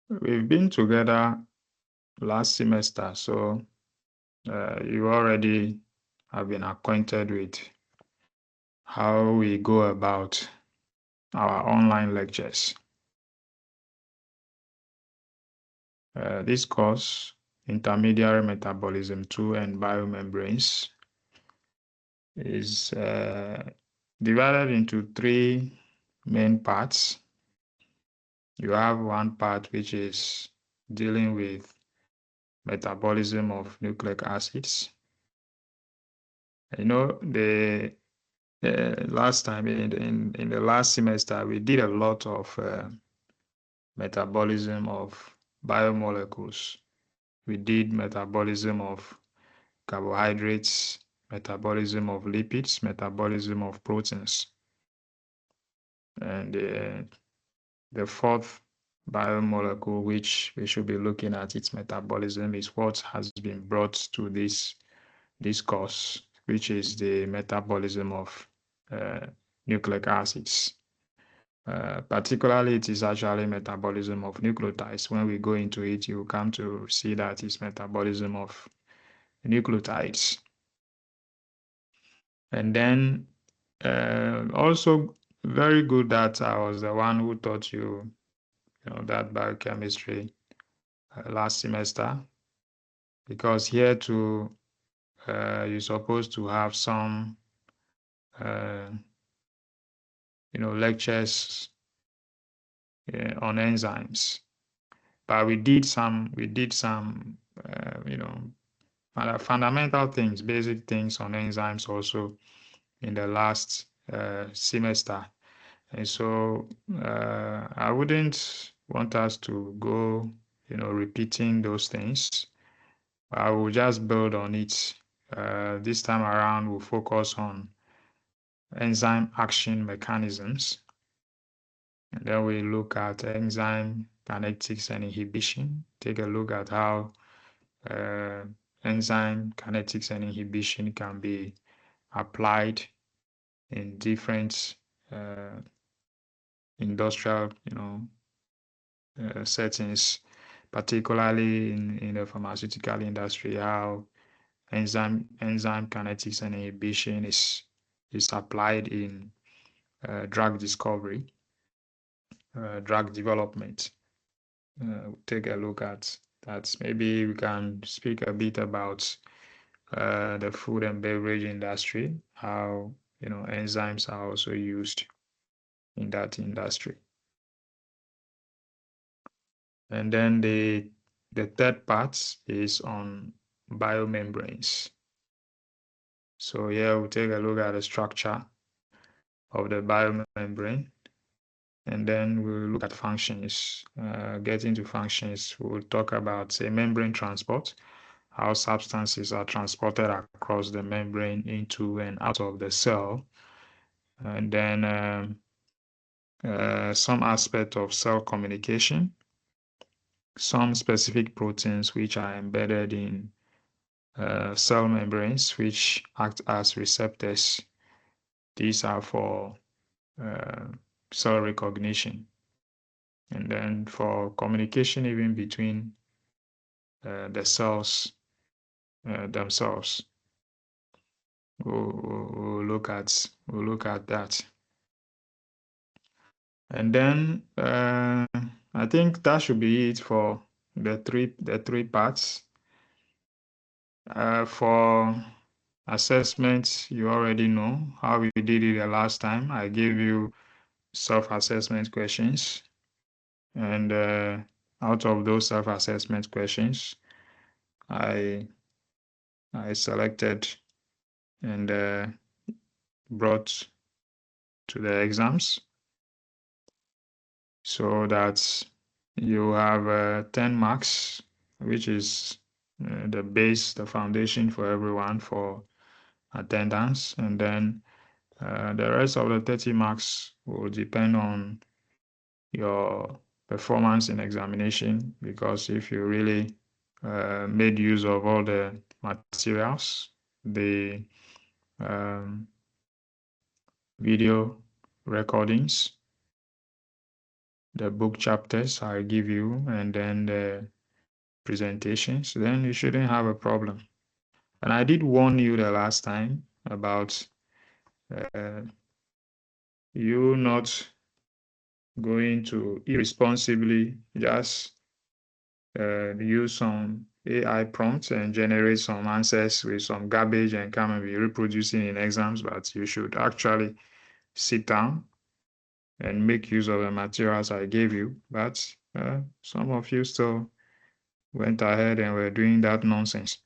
we've been together last semester, so you already have been acquainted with how we go about our online lectures. This course, Intermediary Metabolism 2 and Biomembranes, is divided into 3 main parts. You have one part which is dealing with metabolism of nucleic acids. You know, the last time in the last semester, we did a lot of metabolism of biomolecules. We did metabolism of carbohydrates, metabolism of lipids, metabolism of proteins. And the fourth biomolecule which we should be looking at its metabolism is what has been brought to this course, which is the metabolism of nucleic acids. Particularly, it is actually metabolism of nucleotides. When we go into it, you come to see that it's metabolism of nucleotides. And then also very good that I was the one who taught you, that biochemistry last semester, because here too, you're supposed to have some, lectures on enzymes. But we did some, fundamental things, basic things on enzymes also in the last semester. And so I wouldn't want us to go, repeating those things. I will just build on it. This time around, we'll focus on enzyme action mechanisms. And then we look at enzyme kinetics and inhibition. Take a look at how enzyme kinetics and inhibition can be applied in different industrial, settings, particularly in the pharmaceutical industry, how enzyme kinetics and inhibition is applied in drug discovery, drug development. We'll take a look at that. Maybe we can speak a bit about the food and beverage industry, how enzymes are also used in that industry. And then the third part is on biomembranes. So here we'll take a look at the structure of the biomembrane, and then we'll look at functions. Get into functions, we'll talk about, say, membrane transport, how substances are transported across the membrane into and out of the cell, and then some aspect of cell communication, some specific proteins which are embedded in cell membranes, which act as receptors. These are for cell recognition, and then for communication even between the cells themselves. We'll look at that. And then I think that should be it for the three parts. For assessments, you already know how we did it the last time. I gave you self-assessment questions, and out of those self-assessment questions, I selected and brought to the exams, so that you have 10 marks, which is the base, the foundation for everyone for attendance. And then the rest of the 30 marks will depend on your performance in examination, because if you really made use of all the materials, the video recordings, the book chapters I give you and then the presentations, then you shouldn't have a problem. And I did warn you the last time about you not going to irresponsibly just use some AI prompts and generate some answers with some garbage and come and be reproducing in exams, but you should actually sit down and make use of the materials I gave you. But some of you still went ahead and were doing that nonsense.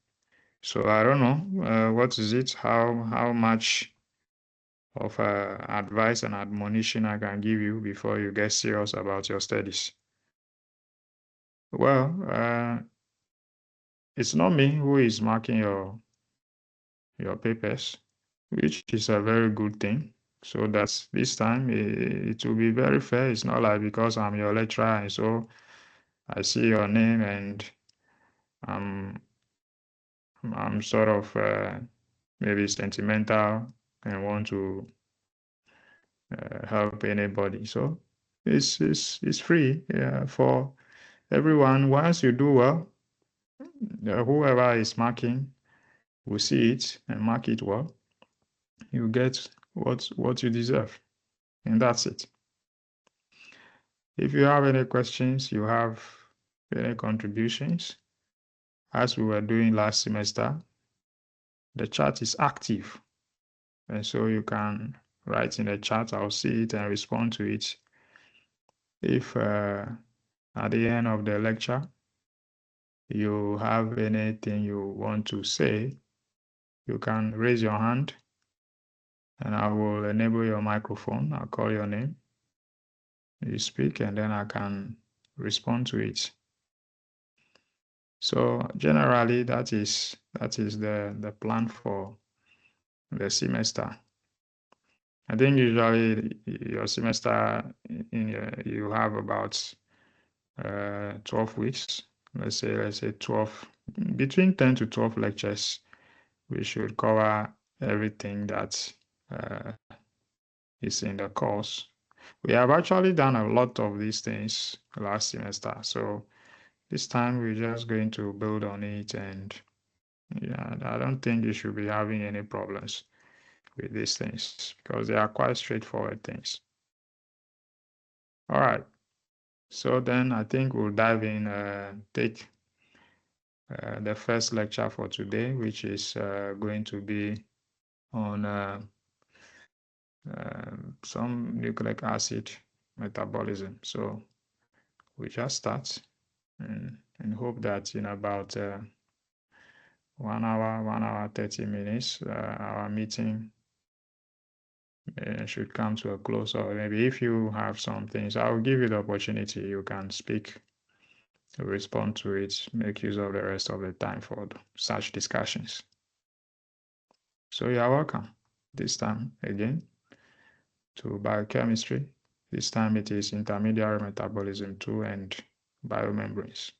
So I don't know, what is it? How much of advice and admonition I can give you before you get serious about your studies? Well, it's not me who is marking your papers, which is a very good thing. So that's this time it will be very fair. It's not like because I'm your lecturer and so I see your name and I'm I'm sort of maybe sentimental and want to help anybody. So it's free, yeah, for everyone. Once you do well, whoever is marking will see it and mark it well. You get what you deserve, and that's it. If you have any questions, you have any contributions, as we were doing last semester, the chat is active, and so you can write in the chat. I'll see it and respond to it. If at the end of the lecture you have anything you want to say, you can raise your hand and I will enable your microphone. I'll call your name. You speak and then I can respond to it. So generally that is the plan for the semester. I think usually your semester you have about 12 weeks. Let's say 12, between 10 to 12 lectures. We should cover everything that uh, is in the course. We have actually done a lot of these things last semester. So this time we're just going to build on it, and yeah, I don't think you should be having any problems with these things because they are quite straightforward things. All right. So then I think we'll dive in, take the first lecture for today, which is going to be on some nucleic acid metabolism. So we just start and hope that in about 1 hour, 30 minutes, our meeting should come to a close. Or maybe if you have some things, I'll give you the opportunity. You can speak, respond to it, make use of the rest of the time for such discussions. So you're welcome this time again to biochemistry. This time it is intermediary metabolism 2 and biomembranes.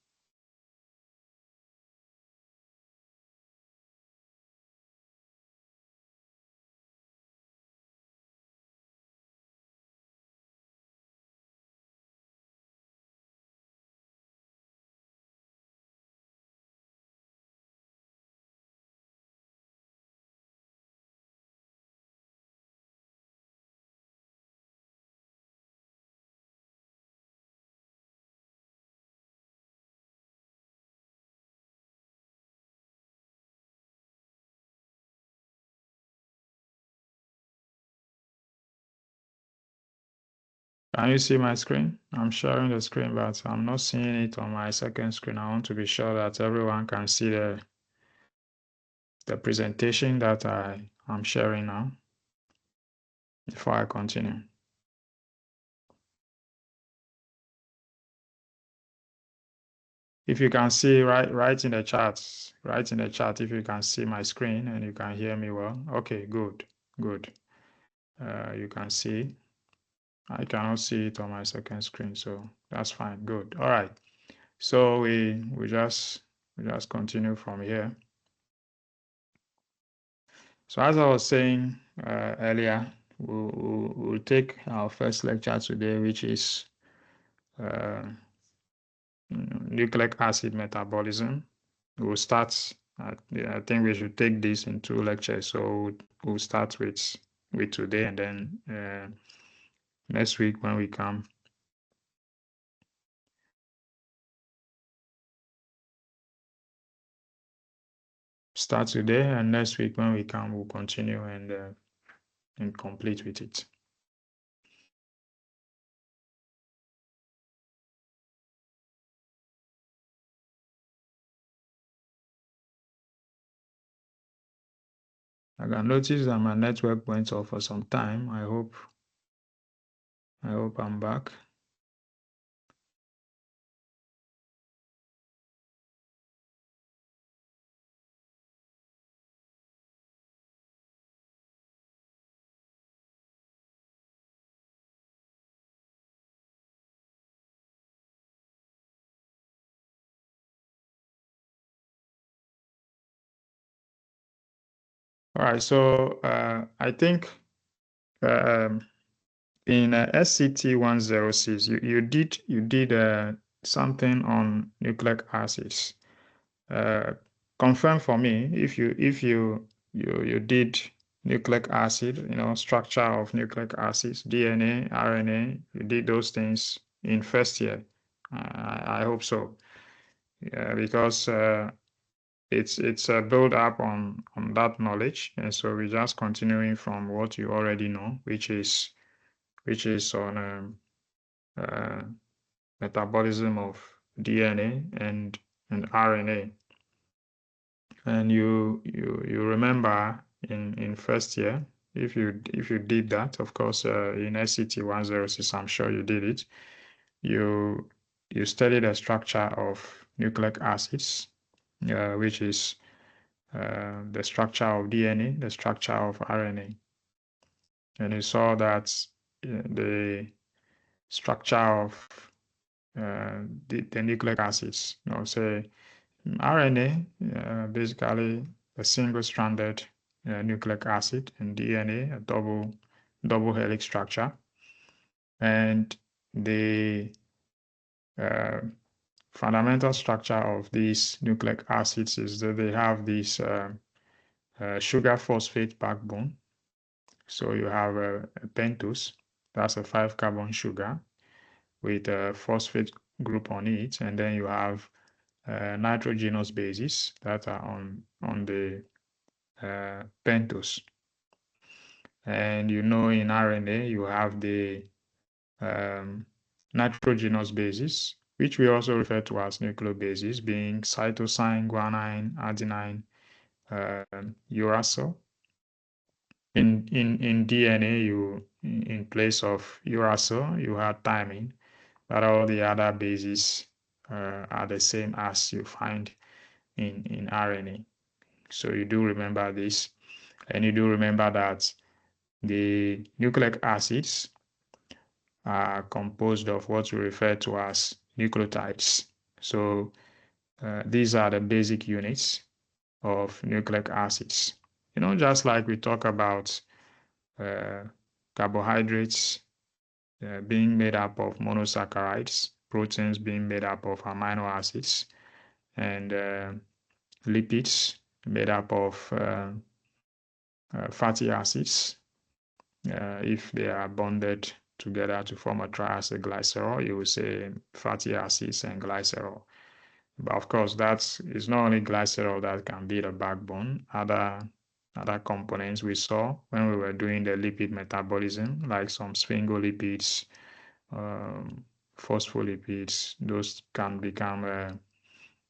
Can you see my screen? I'm sharing the screen, but I'm not seeing it on my second screen. I want to be sure that everyone can see the presentation that I'm sharing now before I continue. If you can see, write in the chat. Write in the chat if you can see my screen and you can hear me well. Okay, good. You can see. I cannot see it on my second screen, so that's fine. Good. All right. So we just continue from here. So as I was saying earlier, we'll take our first lecture today, which is nucleic acid metabolism. We'll start, I think we should take this in 2 lectures. So we'll start with today, and then next week when we come, start today, and next week when we come, we'll continue and complete with it. I can notice that my network went off for some time. I hope I'm back. All right, so I think in SCT 106, you did something on nucleic acids. Confirm for me if you did nucleic acid, structure of nucleic acids, DNA, RNA, you did those things in first year. I hope so, because it's a build up on that knowledge, and so we're just continuing from what you already know, which is on metabolism of DNA and RNA. And you remember in first year, if you did that, of course, in SCT 106, I'm sure you did it. You studied the structure of nucleic acids, which is the structure of DNA, the structure of RNA. And you saw that the structure of the nucleic acids, say RNA, basically a single-stranded nucleic acid, and DNA, a double helix structure. And the fundamental structure of these nucleic acids is that they have this sugar phosphate backbone. So you have a pentose, that's a 5-carbon sugar with a phosphate group on it, and then you have nitrogenous bases that are on the pentose. And in RNA, you have the nitrogenous bases, which we also refer to as nucleobases, being cytosine, guanine, adenine, uracil. In DNA, in place of uracil, you have thymine, but all the other bases are the same as you find in RNA. So you do remember this, and you do remember that the nucleic acids are composed of what we refer to as nucleotides. So these are the basic units of nucleic acids. Just like we talk about carbohydrates being made up of monosaccharides, proteins being made up of amino acids, and lipids made up of fatty acids. If they are bonded together to form a triacid glycerol, you will say fatty acids and glycerol. But of course, that is not only glycerol that can be the backbone. Other components we saw when we were doing the lipid metabolism, like some sphingolipids, phospholipids, those can become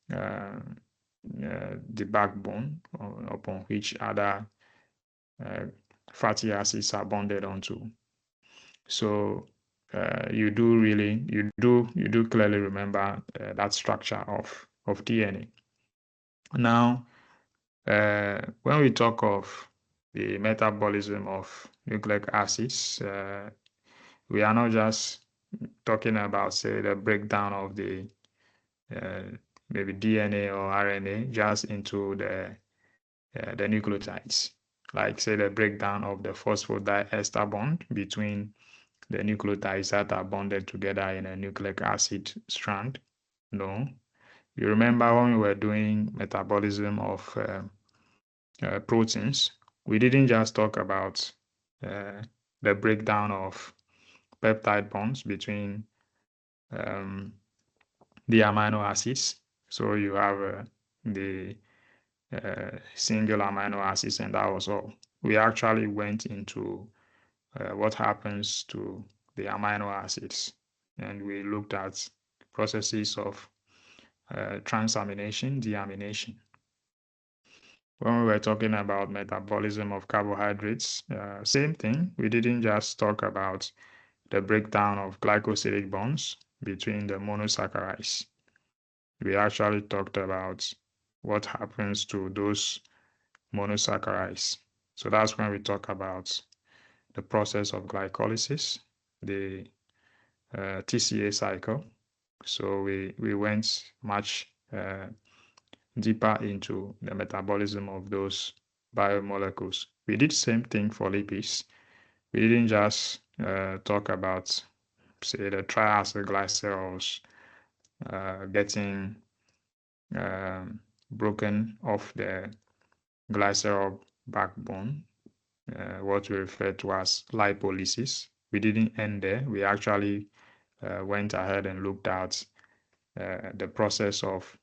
the backbone upon which other fatty acids are bonded onto. So you do clearly remember that structure of DNA. Now, when we talk of the metabolism of nucleic acids, we are not just talking about, say, the breakdown of the maybe DNA or RNA just into the nucleotides, like, say, the breakdown of the phosphodiester bond between the nucleotides that are bonded together in a nucleic acid strand. No. You remember when we were doing metabolism of proteins, we didn't just talk about the breakdown of peptide bonds between the amino acids. So you have the single amino acids, and that was all. We actually went into what happens to the amino acids, and we looked at processes of transamination, deamination. When we were talking about metabolism of carbohydrates, same thing. We didn't just talk about the breakdown of glycosidic bonds between the monosaccharides. We actually talked about what happens to those monosaccharides. So that's when we talk about the process of glycolysis, the TCA cycle. So we went much deeper into the metabolism of those biomolecules. We did the same thing for lipids. We didn't just talk about, say, the triacylglycerols getting broken off the glycerol backbone, what we refer to as lipolysis. We didn't end there. We actually went ahead and looked at the process of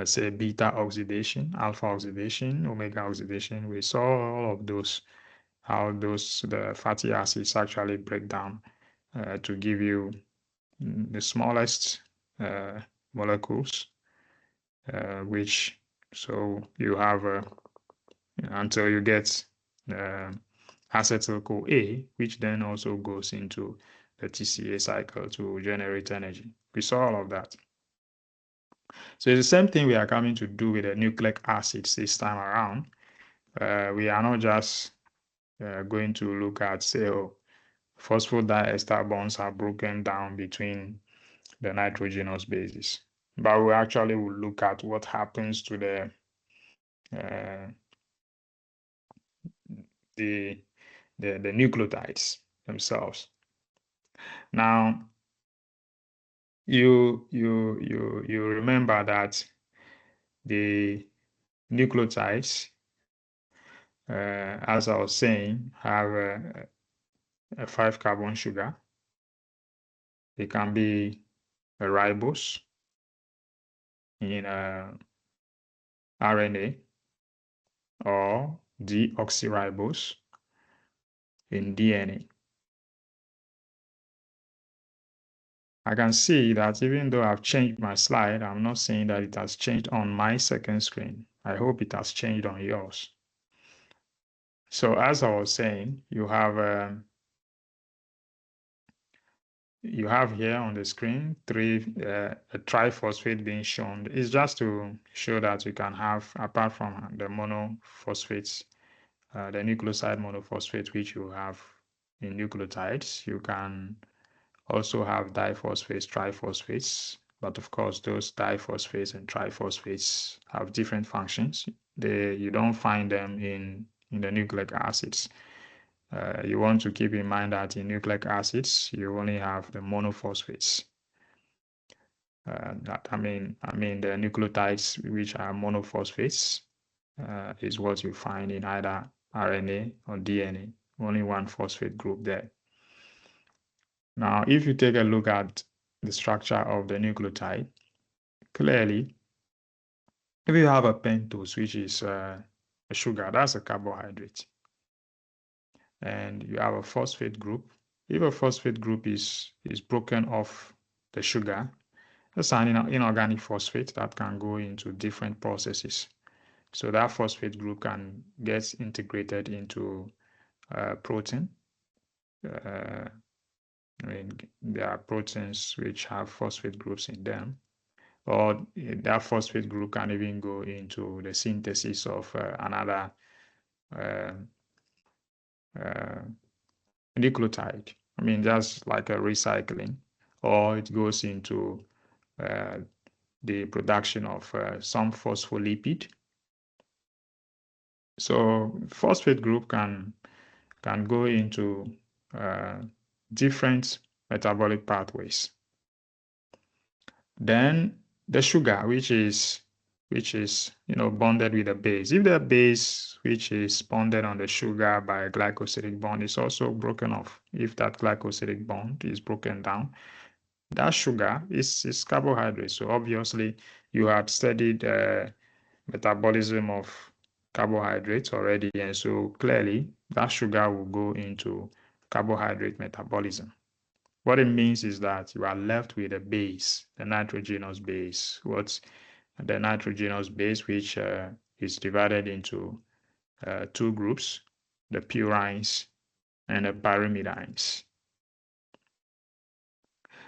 say beta oxidation, alpha oxidation, omega oxidation. We saw all of those, how the fatty acids actually break down to give you the smallest molecules, which so you have until you get acetyl A, which then also goes into the TCA cycle to generate energy. We saw all of that. So it's the same thing we are coming to do with the nucleic acids this time around. We are not just going to look at, say, phosphodiester bonds are broken down between the nitrogenous bases, but we actually will look at what happens to the nucleotides themselves. Now, you remember that the nucleotides, as I was saying, have a 5-carbon sugar. It can be a ribose in RNA or deoxyribose in DNA. I can see that even though I've changed my slide, I'm not saying that it has changed on my second screen. I hope it has changed on yours. So as I was saying, you have here on the screen a triphosphate being shown. It's just to show that you can have, apart from the monophosphates, the nucleoside monophosphate, which you have in nucleotides, you can also have diphosphates, triphosphates, but of course those diphosphates and triphosphates have different functions. You don't find them in the nucleic acids. You want to keep in mind that in nucleic acids you only have the monophosphates. I mean the nucleotides which are monophosphates is what you find in either RNA or DNA. Only one phosphate group there. Now, if you take a look at the structure of the nucleotide, clearly, if you have a pentose, which is a sugar, that's a carbohydrate, and you have a phosphate group, if a phosphate group is broken off the sugar, that's an inorganic phosphate that can go into different processes. So that phosphate group can get integrated into protein. I mean, there are proteins which have phosphate groups in them, or that phosphate group can even go into the synthesis of another nucleotide. I mean, just like a recycling, or it goes into the production of some phospholipid. So phosphate group can go into different metabolic pathways. Then the sugar, which is bonded with the base. If the base, which is bonded on the sugar by a glycosidic bond, is also broken off, if that glycosidic bond is broken down, that sugar is carbohydrate. So obviously, you had studied metabolism of carbohydrates already, and so clearly that sugar will go into carbohydrate metabolism. What it means is that you are left with a base, the nitrogenous base. What's the nitrogenous base, which is divided into two groups, the purines and the pyrimidines.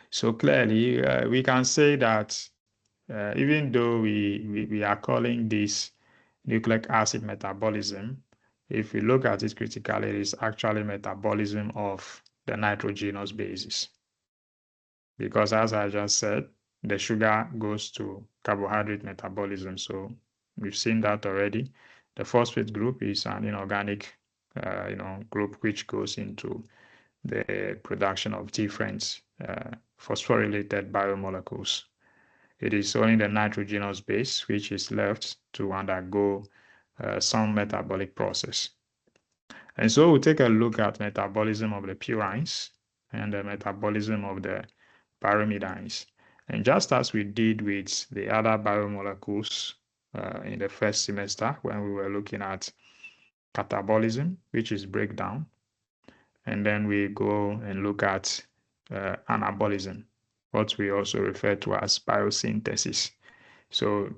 So clearly, we can say that even though we are calling this nucleic acid metabolism, if we look at it critically, it is actually metabolism of the nitrogenous bases. Because as I just said, the sugar goes to carbohydrate metabolism. So we've seen that already. The phosphate group is an inorganic group which goes into the production of different phosphorylated biomolecules. It is only the nitrogenous base which is left to undergo some metabolic process. And so we'll take a look at metabolism of the purines and the metabolism of the pyrimidines. And just as we did with the other biomolecules in the first semester when we were looking at catabolism, which is breakdown, and then we go and look at anabolism, what we also refer to as biosynthesis. So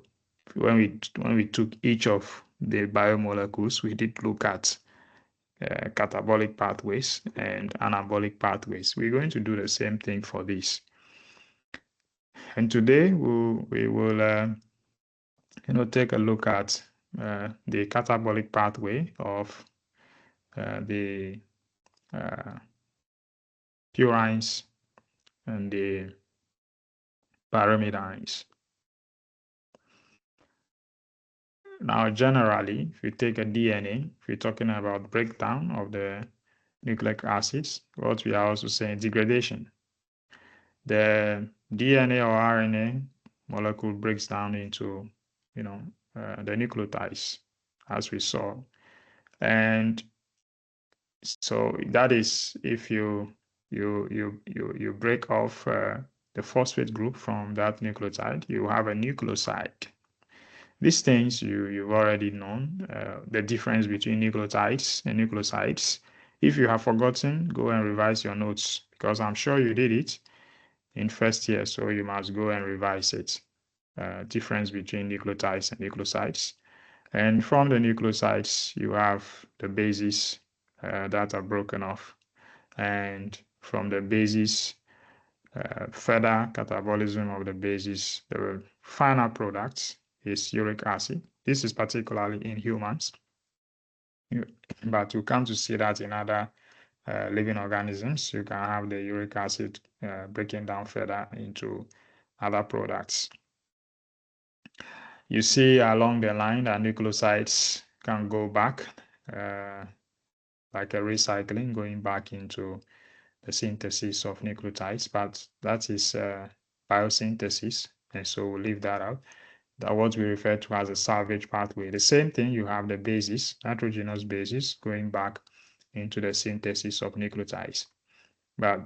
when we took each of the biomolecules, we did look at catabolic pathways and anabolic pathways. We're going to do the same thing for this. And today we will take a look at the catabolic pathway of the purines and the pyrimidines. Now, generally, if you take a DNA, if you're talking about breakdown of the nucleic acids, what we are also saying degradation. The DNA or RNA molecule breaks down into, the nucleotides, as we saw. And so that is if you break off the phosphate group from that nucleotide, you have a nucleoside. These things you've already known, the difference between nucleotides and nucleosides. If you have forgotten, go and revise your notes, because I'm sure you did it in first year, so you must go and revise it. Difference between nucleotides and nucleosides. And from the nucleosides, you have the bases that are broken off. And from the bases, further catabolism of the bases, the final product is uric acid. This is particularly in humans, but you come to see that in other living organisms. You can have the uric acid breaking down further into other products. You see along the line that nucleosides can go back, like a recycling, going back into the synthesis of nucleotides, but that is biosynthesis, and so we'll leave that out. That what we refer to as a salvage pathway. The same thing, you have the bases, nitrogenous bases, going back into the synthesis of nucleotides. But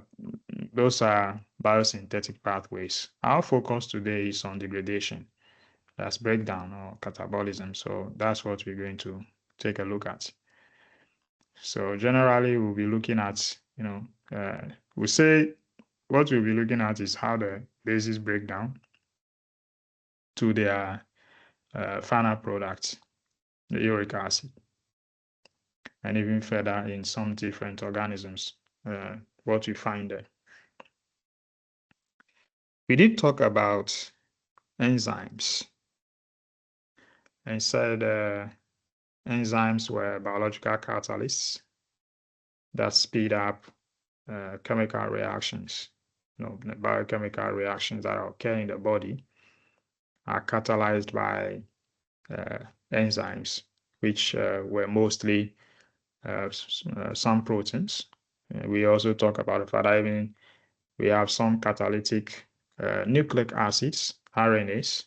those are biosynthetic pathways. Our focus today is on degradation. That's breakdown or catabolism. So that's what we're going to take a look at. So generally, we'll be looking at, we say what we'll be looking at is how the bases break down to their final product, the uric acid, and even further in some different organisms, what we find there. We did talk about enzymes and said enzymes were biological catalysts that speed up chemical reactions. The biochemical reactions that occur in the body are catalyzed by enzymes, which were mostly some proteins, We also talk about the fact that even we have some catalytic nucleic acids, RNAs,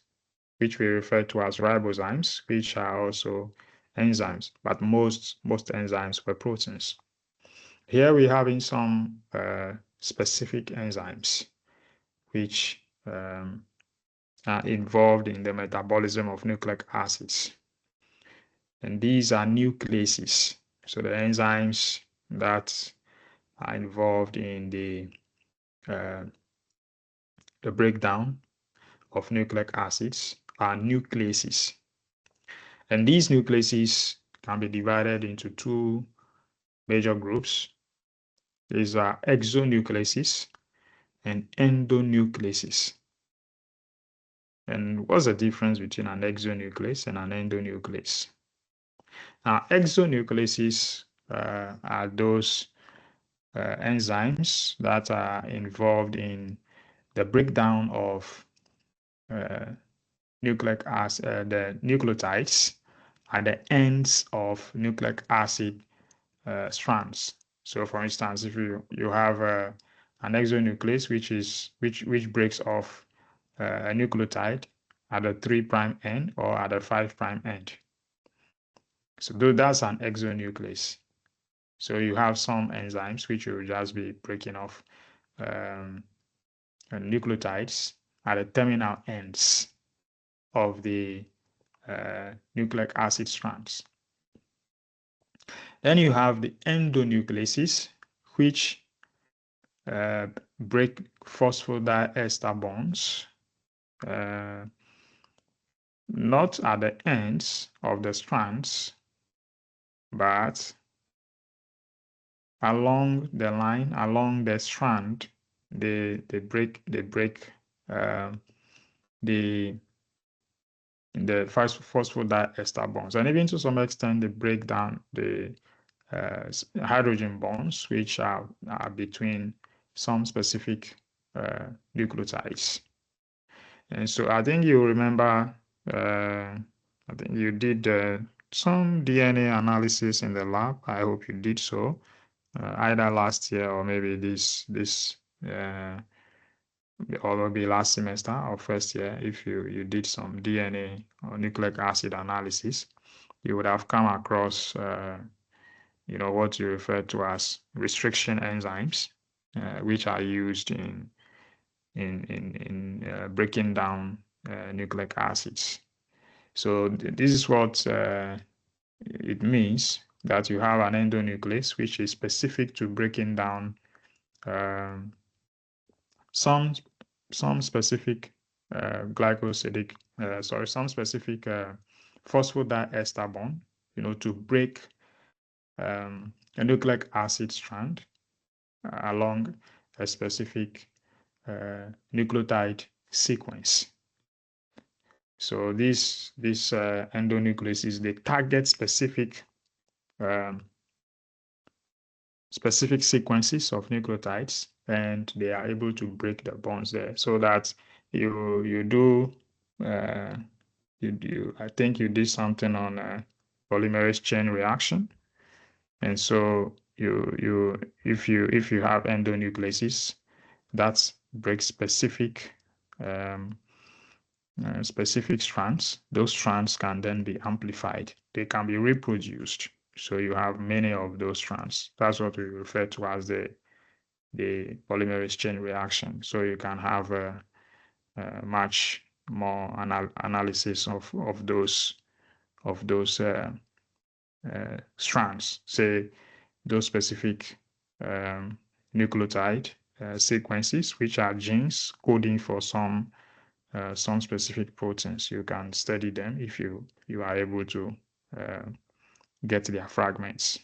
which we refer to as ribozymes, which are also enzymes, but most enzymes were proteins. Here we have in some specific enzymes which are involved in the metabolism of nucleic acids. And these are nucleases. So the enzymes that are involved in the breakdown of nucleic acids are nucleases. And these nucleases can be divided into two major groups. These are exonucleases and endonucleases. And what's the difference between an exonuclease and an endonuclease? Now, exonucleases are those enzymes that are involved in the breakdown of nucleic acid, the nucleotides at the ends of nucleic acid strands. So, for instance, if you have an exonuclease which breaks off a nucleotide at the 3' end or at the 5' end. So that's an exonuclease. So you have some enzymes which will just be breaking off nucleotides at the terminal ends of the nucleic acid strands. Then you have the endonucleases, which break phosphodiester bonds, not at the ends of the strands, but along the line, along the strand. They break the phosphodiester bonds, and even to some extent they break down the hydrogen bonds, which are between some specific nucleotides. And so I think you remember, I think you did some DNA analysis in the lab. I hope you did so, either last year or maybe this or maybe last semester or first year. If you did some DNA or nucleic acid analysis, you would have come across what you refer to as restriction enzymes, which are used in breaking down nucleic acids. So this is what it means, that you have an endonuclease which is specific to breaking down some specific glycosidic, some specific phosphodiester bond, to break a nucleic acid strand along a specific nucleotide sequence. So these endonucleases, they target specific sequences of nucleotides, and they are able to break the bonds there, so that you do I think you did something on polymerase chain reaction. And so if you have endonucleases that break specific strands, those strands can then be amplified. They can be reproduced. So you have many of those strands. That's what we refer to as the polymerase chain reaction. So you can have a much more analysis of those strands, say those specific nucleotide sequences, which are genes coding for some specific proteins. You can study them if you are able to get their fragments.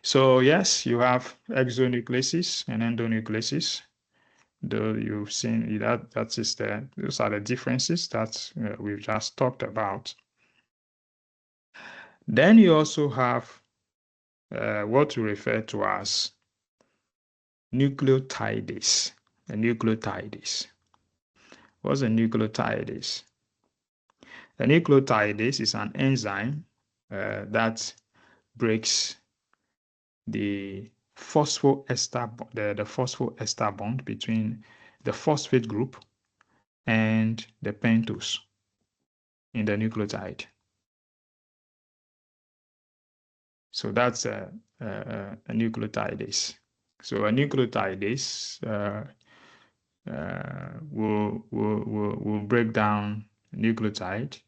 So yes, you have exonucleases and endonucleases. Though you've seen those are the differences that we've just talked about. Then you also have what we refer to as nucleotidase. A nucleotidase. What's a nucleotidase? A nucleotidase is an enzyme that breaks the phosphoester bond between the phosphate group and the pentose in the nucleotide. So that's a nucleotidase. So a nucleotidase will break down nucleotide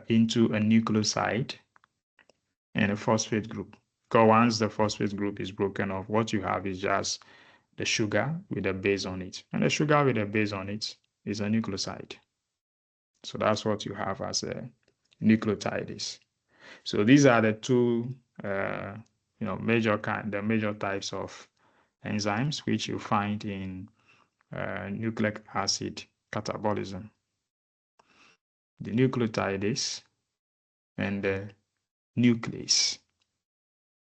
into a nucleoside and a phosphate group. Because once the phosphate group is broken off, what you have is just the sugar with a base on it. And the sugar with a base on it is a nucleoside. So that's what you have as a nucleotidase. So these are the two major types of enzymes which you find in nucleic acid catabolism. The nucleotidase and the nuclease.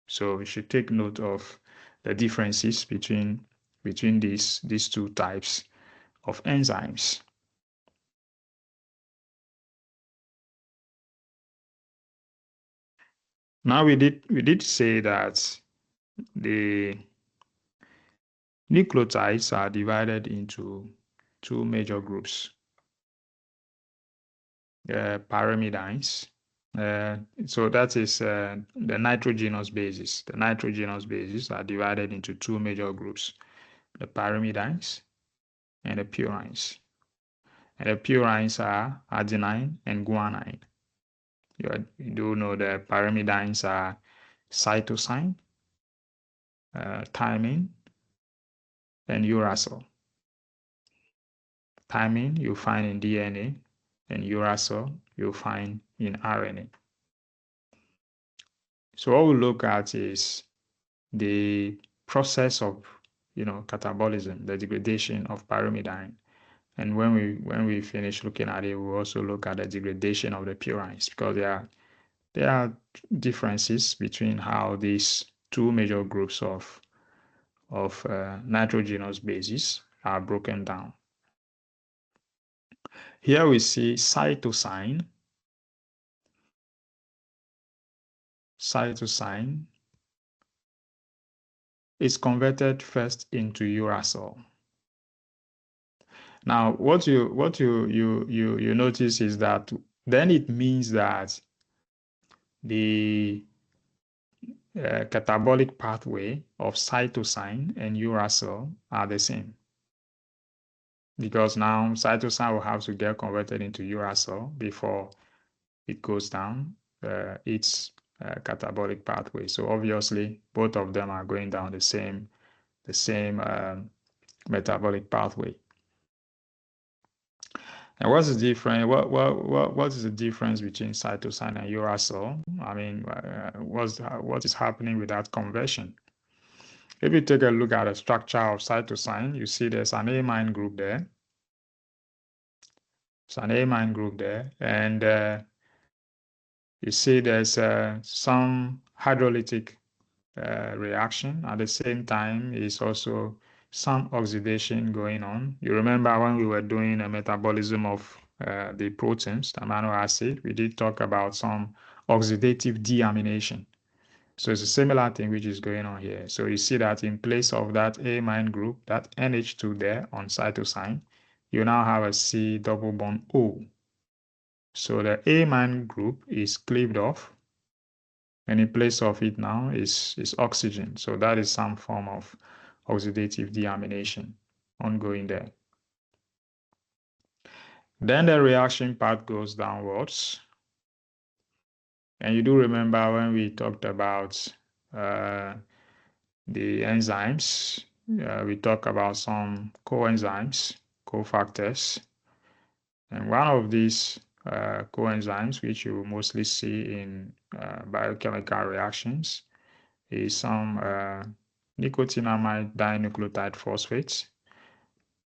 So we should take note of the differences between these two types of enzymes. Now we did say that the nucleotides are divided into two major groups. Pyrimidines. So that is the nitrogenous bases. The nitrogenous bases are divided into two major groups, the pyrimidines and the purines. And the purines are adenine and guanine. You do know the pyrimidines are cytosine, thymine, and uracil. Thymine you find in DNA, and uracil you find in RNA. So what we'll look at is the process of catabolism, the degradation of pyrimidine. And when we finish looking at it, we'll also look at the degradation of the purines, because there are differences between how these two major groups of nitrogenous bases are broken down. Here we see cytosine. Cytosine is converted first into uracil. Now, what you notice is that then it means that the catabolic pathway of cytosine and uracil are the same, because now cytosine will have to get converted into uracil before it goes down its catabolic pathway. So obviously, both of them are going down the same metabolic pathway. And what's the difference? What is the difference between cytosine and uracil? I mean, what is happening with that conversion? If you take a look at the structure of cytosine, you see there's an amine group there. It's an amine group there, and you see there's some hydrolytic reaction. At the same time, is also some oxidation going on. You remember when we were doing a metabolism of the proteins, the amino acid, we did talk about some oxidative deamination. So it's a similar thing which is going on here. So you see that in place of that amine group, that NH2 there on cytosine, you now have a C double bond O. So the amine group is cleaved off, and in place of it now is oxygen. So that is some form of oxidative deamination ongoing there. Then the reaction path goes downwards. And you do remember when we talked about the enzymes, we talked about some coenzymes, cofactors. And one of these coenzymes, which you mostly see in biochemical reactions, is some nicotinamide dinucleotide phosphates.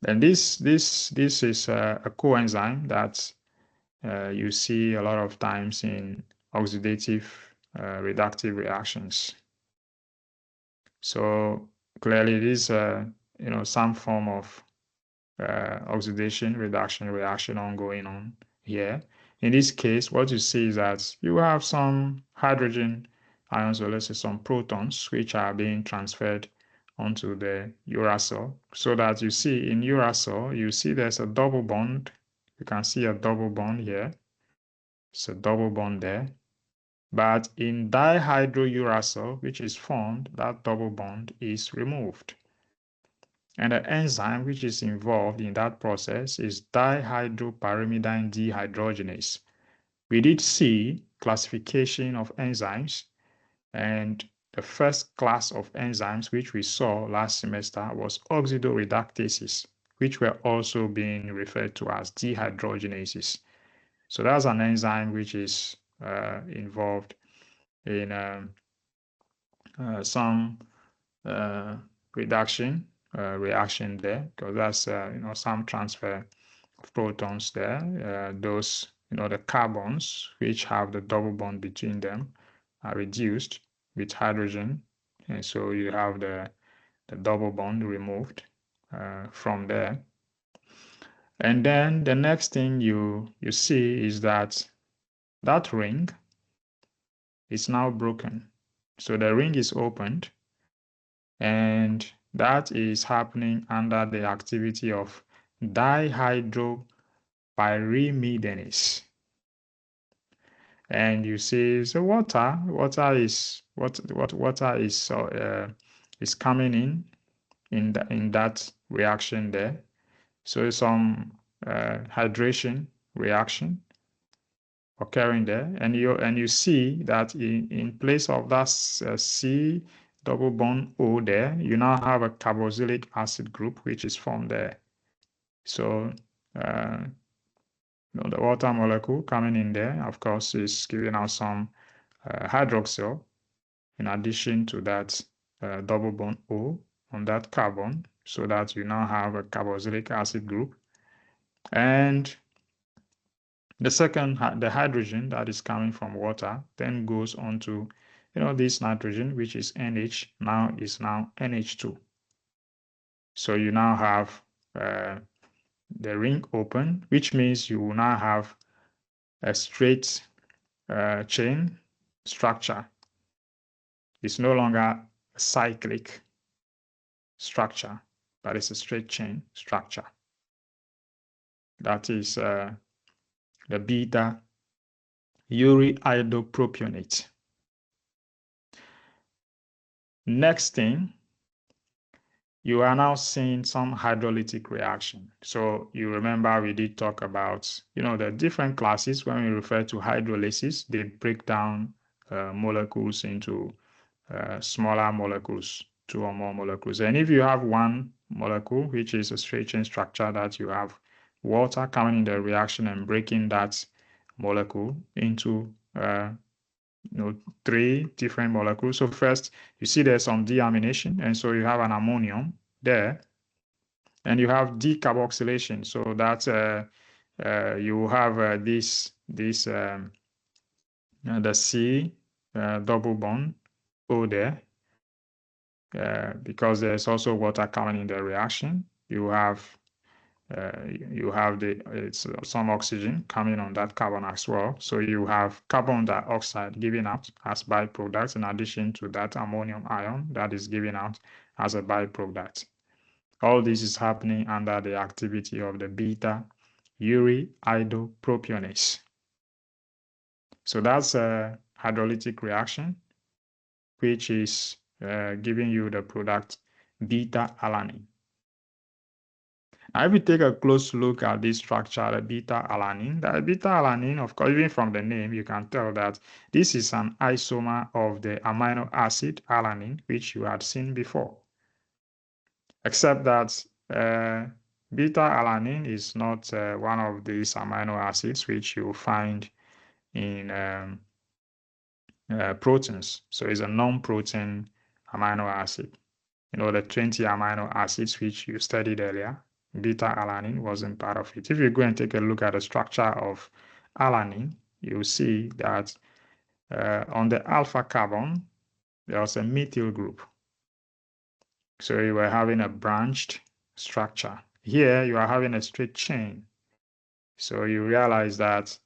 And this is a coenzyme that you see a lot of times in oxidative reductive reactions. So clearly, it is some form of oxidation reduction reaction ongoing on here. In this case, what you see is that you have some hydrogen ions, or let's say some protons, which are being transferred onto the uracil, so that you see in uracil, you see there's a double bond. You can see a double bond here. It's a double bond there. But in dihydrouracil, which is formed, that double bond is removed. And the enzyme which is involved in that process is dihydropyrimidine dehydrogenase. We did see classification of enzymes, and the first class of enzymes which we saw last semester was oxidoreductases, which were also being referred to as dehydrogenases. So that's an enzyme which is involved in some reduction reaction there, because that's some transfer of protons there. Those the carbons which have the double bond between them are reduced with hydrogen, and so you have the double bond removed from there. And then the next thing you see is that ring is now broken. So the ring is opened, and that is happening under the activity of dihydropyrimidanase. And you see, so water is coming in that reaction there. So some hydration reaction occurring there, and you see that in place of that C double bond O there, you now have a carboxylic acid group which is formed there. So the water molecule coming in there, of course, is giving out some hydroxyl in addition to that double bond O on that carbon, so that you now have a carboxylic acid group. And the hydrogen that is coming from water then goes on to, this nitrogen, which is NH, is now NH2. So you now have the ring open, which means you will now have a straight chain structure. It's no longer a cyclic structure, but it's a straight chain structure. That is the beta uriidopropionate. Next thing, you are now seeing some hydrolytic reaction. So you remember we did talk about, the different classes. When we refer to hydrolysis, they break down molecules into smaller molecules, 2 or more molecules. And if you have one molecule, which is a straight chain structure, that you have water coming in the reaction and breaking that molecule into 3 different molecules. So first, you see there's some deamination, and so you have an ammonium there, and you have decarboxylation. So that's you have the C double bond O there, because there's also water coming in the reaction. You have some oxygen coming on that carbon as well. So you have carbon dioxide given out as byproduct, in addition to that ammonium ion that is given out as a byproduct. All this is happening under the activity of the beta uriidopropionase. So that's a hydrolytic reaction, which is giving you the product beta-alanine. Now, if we take a close look at this structure, the beta-alanine, of course, even from the name, you can tell that this is an isomer of the amino acid alanine, which you had seen before. Except that beta-alanine is not one of these amino acids which you find in proteins. So it's a non-protein amino acid. The 20 amino acids which you studied earlier, beta-alanine wasn't part of it. If you go and take a look at the structure of alanine, you'll see that on the alpha carbon, there was a methyl group. So you were having a branched structure. Here, you are having a straight chain. So you realize that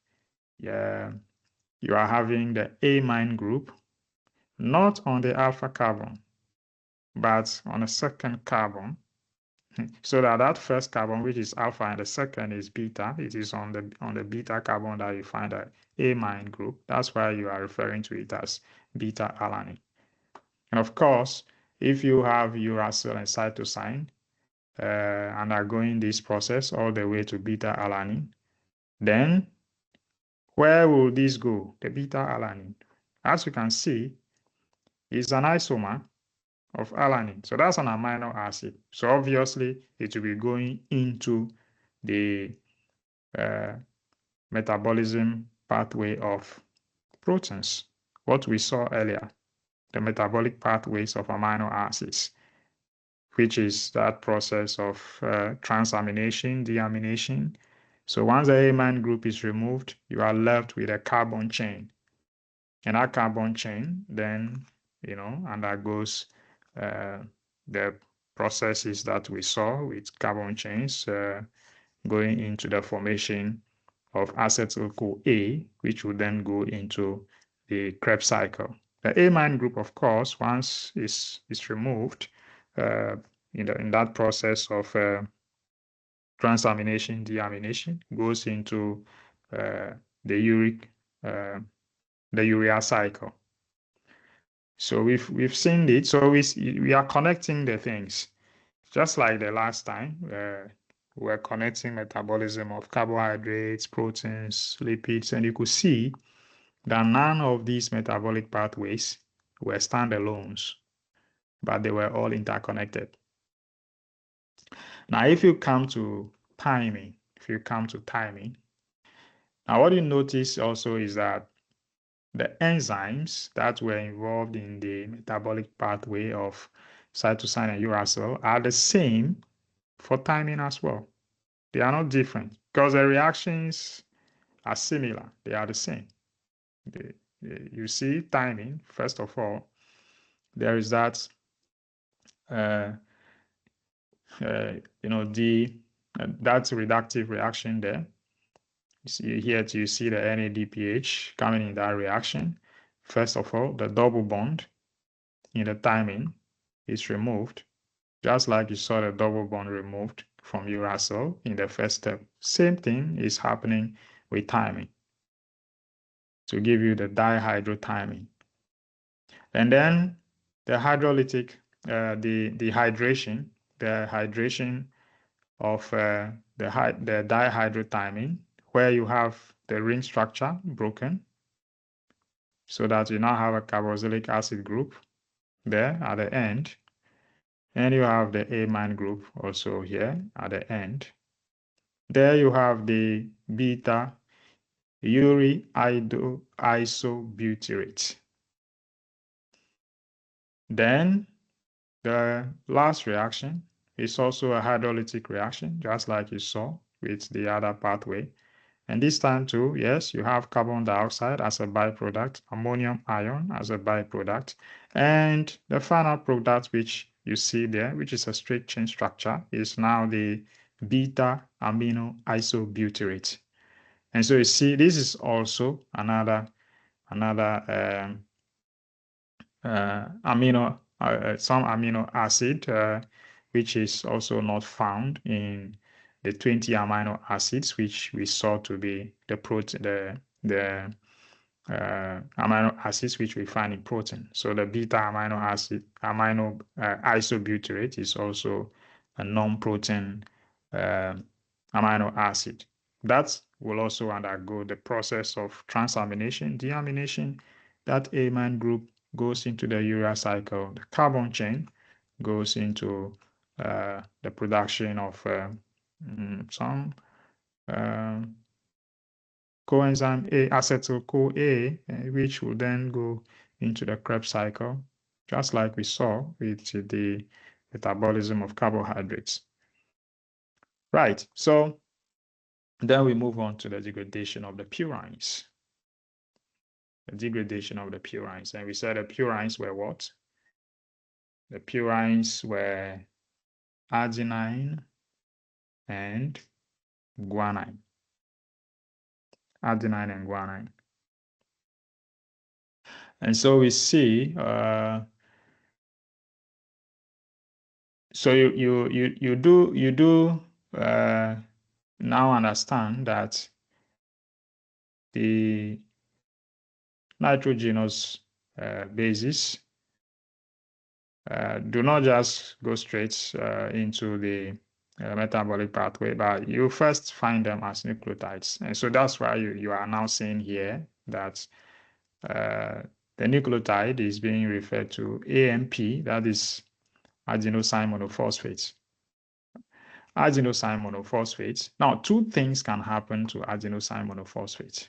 you are having the amine group, not on the alpha carbon, but on a second carbon, so that first carbon, which is alpha, and the second is beta, it is on the beta carbon that you find an amine group. That's why you are referring to it as beta alanine. And of course, if you have uracil and cytosine undergoing this process all the way to beta alanine, then where will this go? The beta alanine, as you can see, is an isomer of alanine. So that's an amino acid. So obviously, it will be going into the metabolism pathway of proteins, what we saw earlier, the metabolic pathways of amino acids, which is that process of transamination, deamination. So once the amine group is removed, you are left with a carbon chain. And that carbon chain then, undergoes the processes that we saw with carbon chains going into the formation of acetyl-CoA, which will then go into the Krebs cycle. The amine group, of course, once is removed in that process of transamination, deamination, goes into the urea cycle. So we've seen it. So we are connecting the things, just like the last time. We're connecting metabolism of carbohydrates, proteins, lipids, and you could see that none of these metabolic pathways were standalones, but they were all interconnected. Now, if you come to timing, now what you notice also is that the enzymes that were involved in the metabolic pathway of cytosine and uracil are the same for timing as well. They are not different because the reactions are similar. They are the same. You see timing, first of all, there is that, that reductive reaction there. You see here, you see the NADPH coming in that reaction. First of all, the double bond in the thymine is removed, just like you saw the double bond removed from uracil in the first step. Same thing is happening with thymine to give you the dihydrothymine. And then the hydrolytic, the hydration of the dihydrothymine, where you have the ring structure broken, so that you now have a carboxylic acid group there at the end. And you have the amine group also here at the end. There you have the beta uriisobutyrate. Then the last reaction is also a hydrolytic reaction, just like you saw with the other pathway. And this time too, yes, you have carbon dioxide as a byproduct, ammonium ion as a byproduct, and the final product which you see there, which is a straight chain structure, is now the beta amino isobutyrate. And so you see, this is also another some amino acid, which is also not found in the 20 amino acids, which we saw to be the protein, the amino acids which we find in protein. So the beta amino isobutyrate is also a non-protein amino acid. That will also undergo the process of transamination, deamination. That amine group goes into the urea cycle. The carbon chain goes into the production of some coenzyme A, acetyl-CoA, which will then go into the Krebs cycle, just like we saw with the metabolism of carbohydrates. Right, so then we move on to the degradation of the purines. The degradation of the purines. And we said the purines were what? The purines were adenine and guanine. Adenine and guanine. And so we see, so you do now understand that the nitrogenous bases do not just go straight into the metabolic pathway, but you first find them as nucleotides. And so that's why you are now seeing here that the nucleotide is being referred to AMP, that is adenosine monophosphate. Adenosine monophosphate. Now, two things can happen to adenosine monophosphate.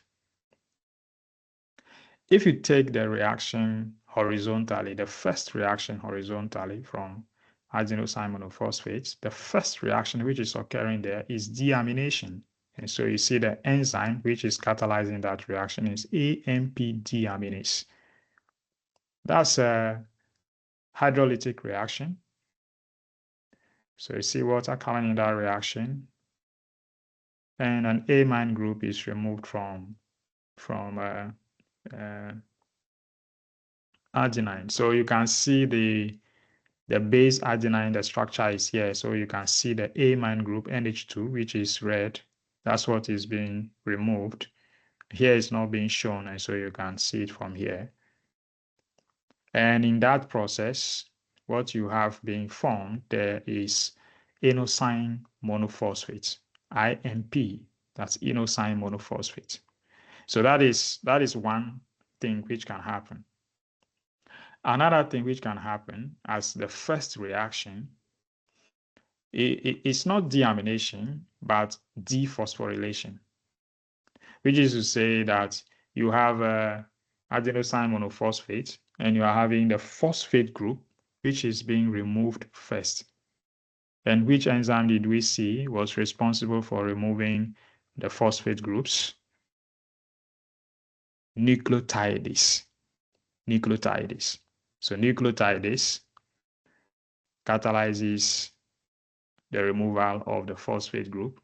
If you take the reaction horizontally, the first reaction horizontally from adenosine monophosphate, the first reaction which is occurring there is deamination. And so you see the enzyme which is catalyzing that reaction is AMP deaminase. That's a hydrolytic reaction. So you see water coming in that reaction, and an amine group is removed from adenine. So you can see the base adenine, the structure is here. So you can see the amine group NH2, which is red. That's what is being removed. Here it's not being shown, and so you can see it from here. And in that process, what you have being formed there is inosine monophosphate, IMP. That's inosine monophosphate. So that is one thing which can happen. Another thing which can happen as the first reaction, it's not deamination, but dephosphorylation, which is to say that you have adenosine monophosphate and you are having the phosphate group, which is being removed first. And which enzyme did we see was responsible for removing the phosphate groups? Nucleotidase. Nucleotidase. So nucleotidase catalyzes the removal of the phosphate group.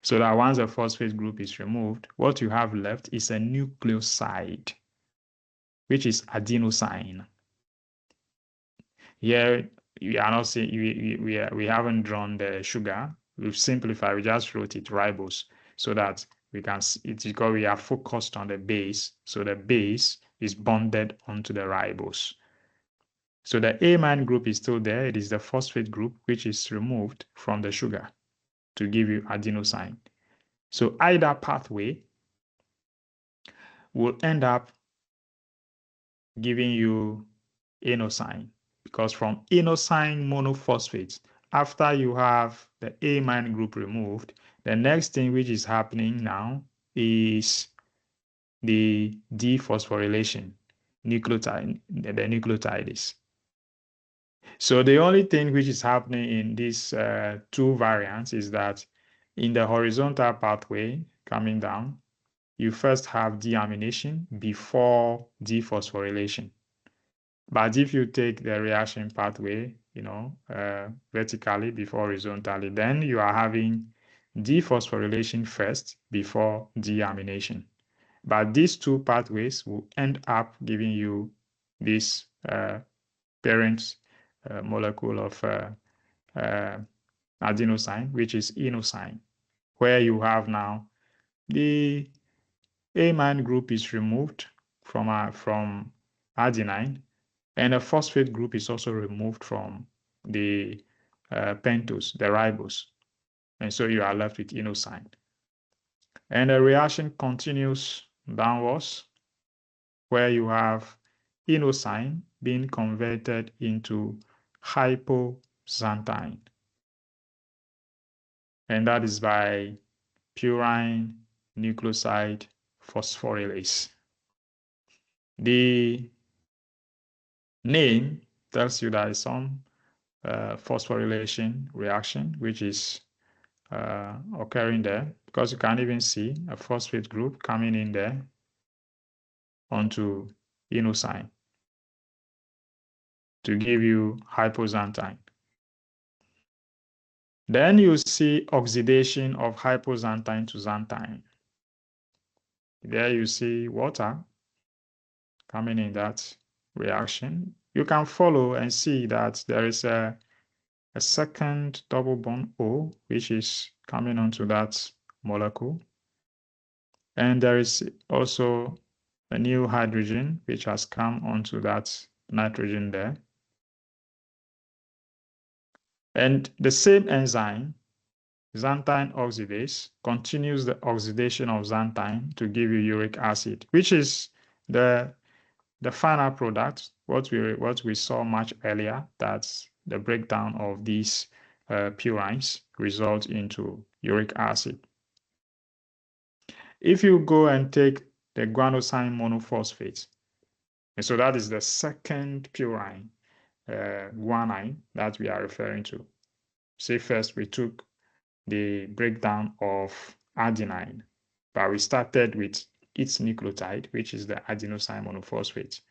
So that once the phosphate group is removed, what you have left is a nucleoside, which is adenosine. Here, we are not saying we haven't drawn the sugar. We've simplified, we just wrote it ribose, so that we can see it's because we are focused on the base. So the base is bonded onto the ribose. So the amine group is still there. It is the phosphate group which is removed from the sugar to give you adenosine. So either pathway will end up giving you inosine, because from inosine monophosphate, after you have the amine group removed, the next thing which is happening now is the dephosphorylation, the nucleotidase. So the only thing which is happening in these two variants is that in the horizontal pathway coming down, you first have deamination before dephosphorylation. But if you take the reaction pathway, vertically before horizontally, then you are having dephosphorylation first before deamination. But these two pathways will end up giving you this parent molecule of adenosine, which is inosine, where you have now the amine group is removed from adenine, and a phosphate group is also removed from the pentose, the ribose. And so you are left with inosine. And the reaction continues downwards, where you have inosine being converted into hypoxanthine. And that is by purine nucleoside phosphorylase. The name tells you that some phosphorylation reaction which is occurring there, because you can even see a phosphate group coming in there onto inosine to give you hypoxanthine. Then you see oxidation of hypoxanthine to xanthine. There you see water coming in that reaction. You can follow and see that there is a second double bond O, which is coming onto that molecule. And there is also a new hydrogen, which has come onto that nitrogen there. And the same enzyme, xanthine oxidase, continues the oxidation of xanthine to give you uric acid, which is the final product, what we saw much earlier, that's the breakdown of these purines result into uric acid. If you go and take the guanosine monophosphate, and so that is the second purine, guanine, that we are referring to. Say first we took the breakdown of adenine, but we started with its nucleotide, which is the adenosine monophosphate.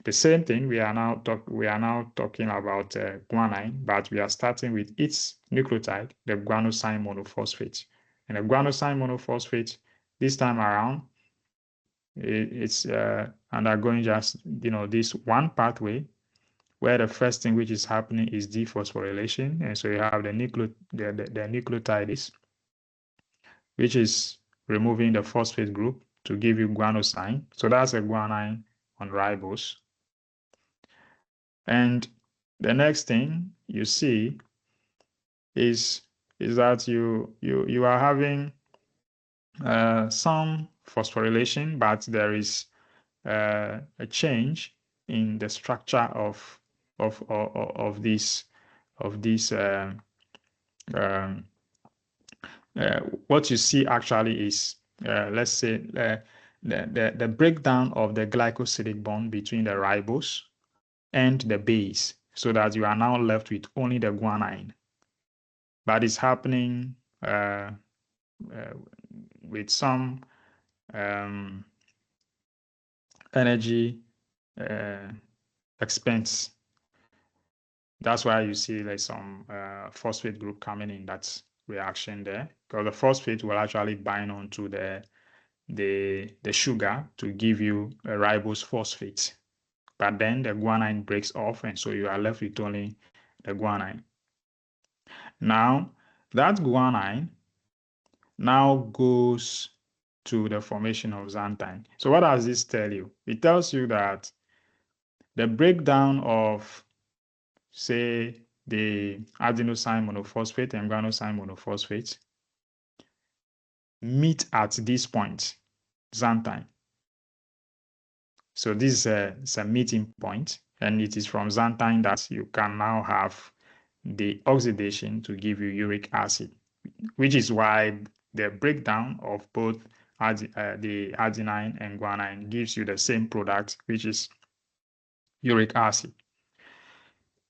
The same thing, we are now talking about guanine, but we are starting with its nucleotide, the guanosine monophosphate. And the guanosine monophosphate, this time around, it's undergoing just this one pathway, where the first thing which is happening is dephosphorylation, and so you have the nucleotides, which is removing the phosphate group to give you guanosine. So that's a guanine on ribose. And the next thing you see is that you are having some phosphorylation, but there is a change in the structure of this what you see actually is let's say the breakdown of the glycosidic bond between the ribose and the base, so that you are now left with only the guanine. But it's happening with some energy expense. That's why you see like some phosphate group coming in that reaction there, because the phosphate will actually bind onto the sugar to give you a ribose phosphate. But then the guanine breaks off, and so you are left with only the guanine. Now, that guanine now goes to the formation of xanthine. So what does this tell you? It tells you that the breakdown of, say, the adenosine monophosphate and guanosine monophosphate meet at this point, xanthine. So this is a meeting point, and it is from xanthine that you can now have the oxidation to give you uric acid, which is why the breakdown of both the adenine and guanine gives you the same product, which is uric acid.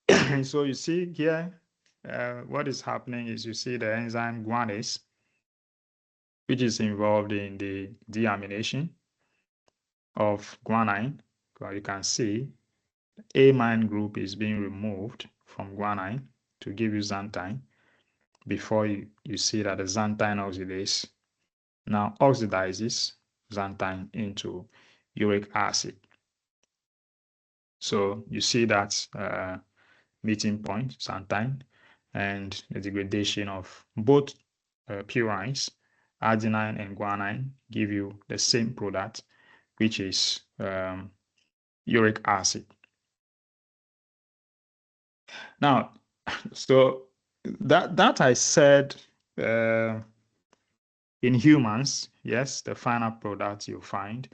And so you see here, what is happening is you see the enzyme guanase, which is involved in the deamination of guanine. You can see amine group is being removed from guanine to give you xanthine, before you see that the xanthine oxidase now oxidizes xanthine into uric acid. So you see that meeting point, xanthine, and the degradation of both purines, adenine and guanine, give you the same product, which is uric acid. Now, so that I said in humans, yes, the final product you find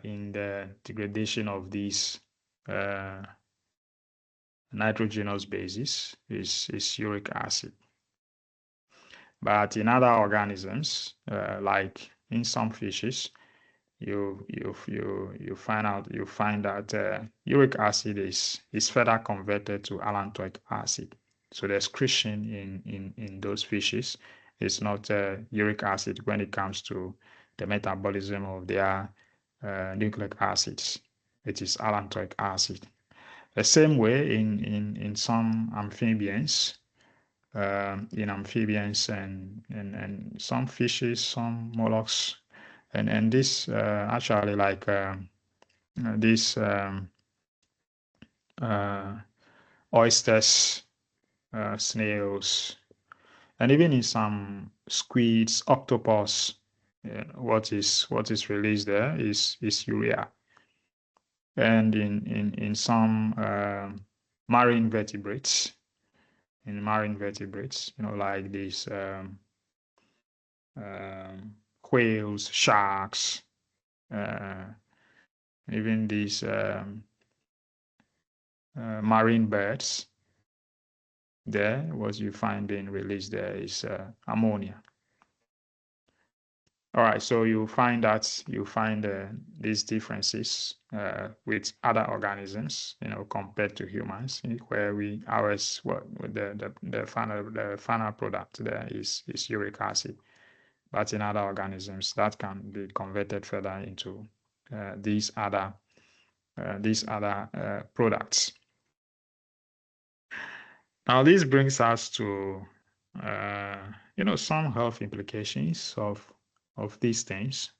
in the degradation of these nitrogenous bases is uric acid. But in other organisms, like in some fishes, you find that uric acid is further converted to allantoic acid. So the excretion in those fishes is not uric acid when it comes to the metabolism of their nucleic acids. It is allantoic acid. The same way in some amphibians, and some fishes, some mollusks, and this actually like these oysters, snails, and even in some squids, octopus, what is released there is urea. And in some marine vertebrates, like these whales, sharks, even these marine birds, there, what you find being released there is ammonia. All right, so you find these differences with other organisms, compared to humans, where the final product there is uric acid, but in other organisms that can be converted further into these other products. Now, this brings us to some health implications of these things.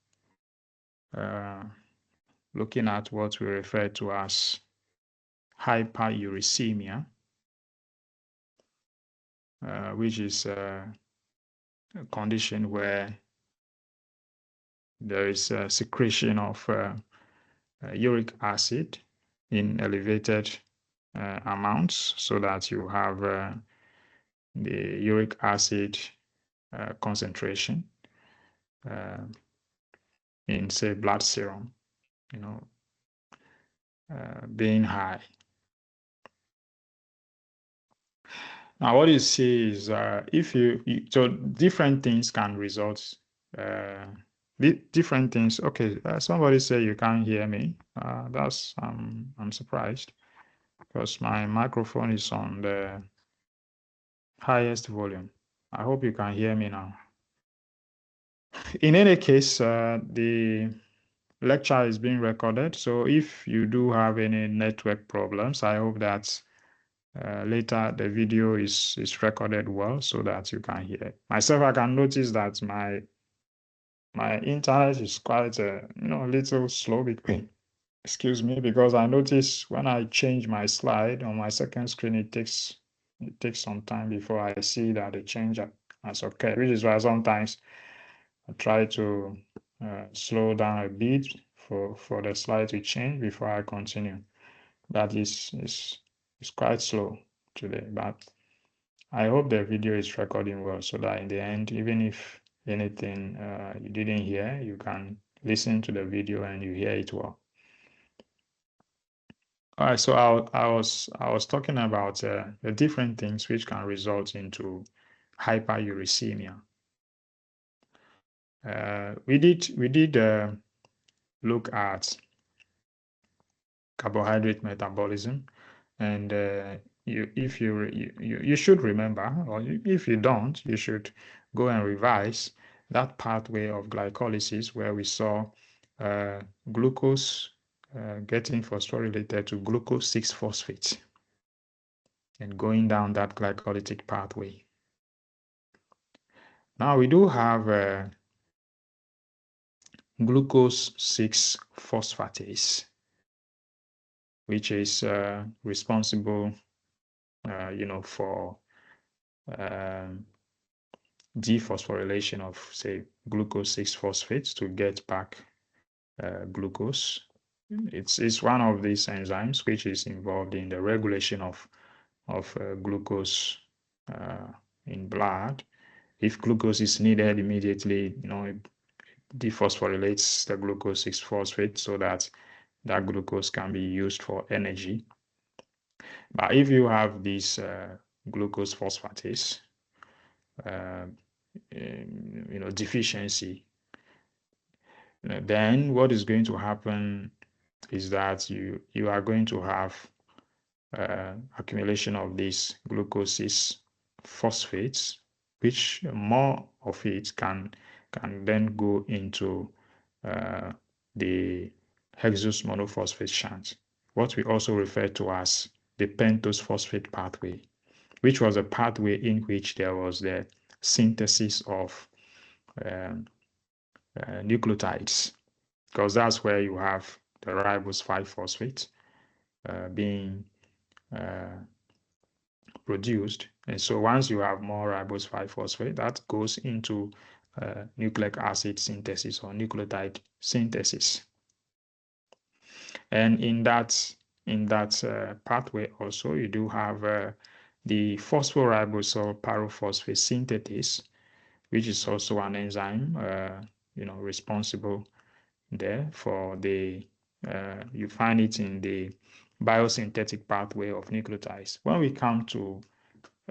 Looking at what we refer to as hyperuricemia, which is a condition where there is a secretion of uric acid in elevated amounts, so that you have the uric acid concentration in, say, blood serum, being high. Now, what you see is so different things can result. Different things. Okay, somebody say you can't hear me. I'm surprised, because my microphone is on the highest volume. I hope you can hear me now. In any case, the lecture is being recorded, so if you do have any network problems, I hope that later the video is recorded well, so that you can hear it. Myself, I can notice that my internet is quite a little slow between. Excuse me, because I notice when I change my slide on my second screen, it takes some time before I see that the change has occurred, which is why sometimes I try to slow down a bit for the slide to change before I continue. That is quite slow today, but I hope the video is recording well, so that in the end, even if anything you didn't hear, you can listen to the video and you hear it well. All right, so I was talking about the different things which can result into hyperuricemia. We did look at carbohydrate metabolism, and you should remember, or if you don't, you should go and revise that pathway of glycolysis where we saw glucose getting phosphorylated to glucose 6-phosphate and going down that glycolytic pathway. Now we do have glucose 6-phosphatase, which is responsible, for dephosphorylation of, say, glucose 6-phosphate to get back glucose. It's one of these enzymes which is involved in the regulation of glucose in blood. If glucose is needed immediately, it dephosphorylates the glucose 6-phosphate so that glucose can be used for energy. But if you have this glucose phosphatase deficiency, then what is going to happen is that you are going to have accumulation of these glucose 6-phosphates, which more of it can then go into the hexose monophosphate shunt, what we also refer to as the pentose phosphate pathway, which was a pathway in which there was the synthesis of nucleotides, because that's where you have the ribose 5-phosphate being produced. And so once you have more ribose 5-phosphate, that goes into nucleic acid synthesis or nucleotide synthesis. And in that pathway also, you do have the phosphoribosol pyrophosphate synthetase, which is also an enzyme, responsible there for the, you find it in the biosynthetic pathway of nucleotides. When we come to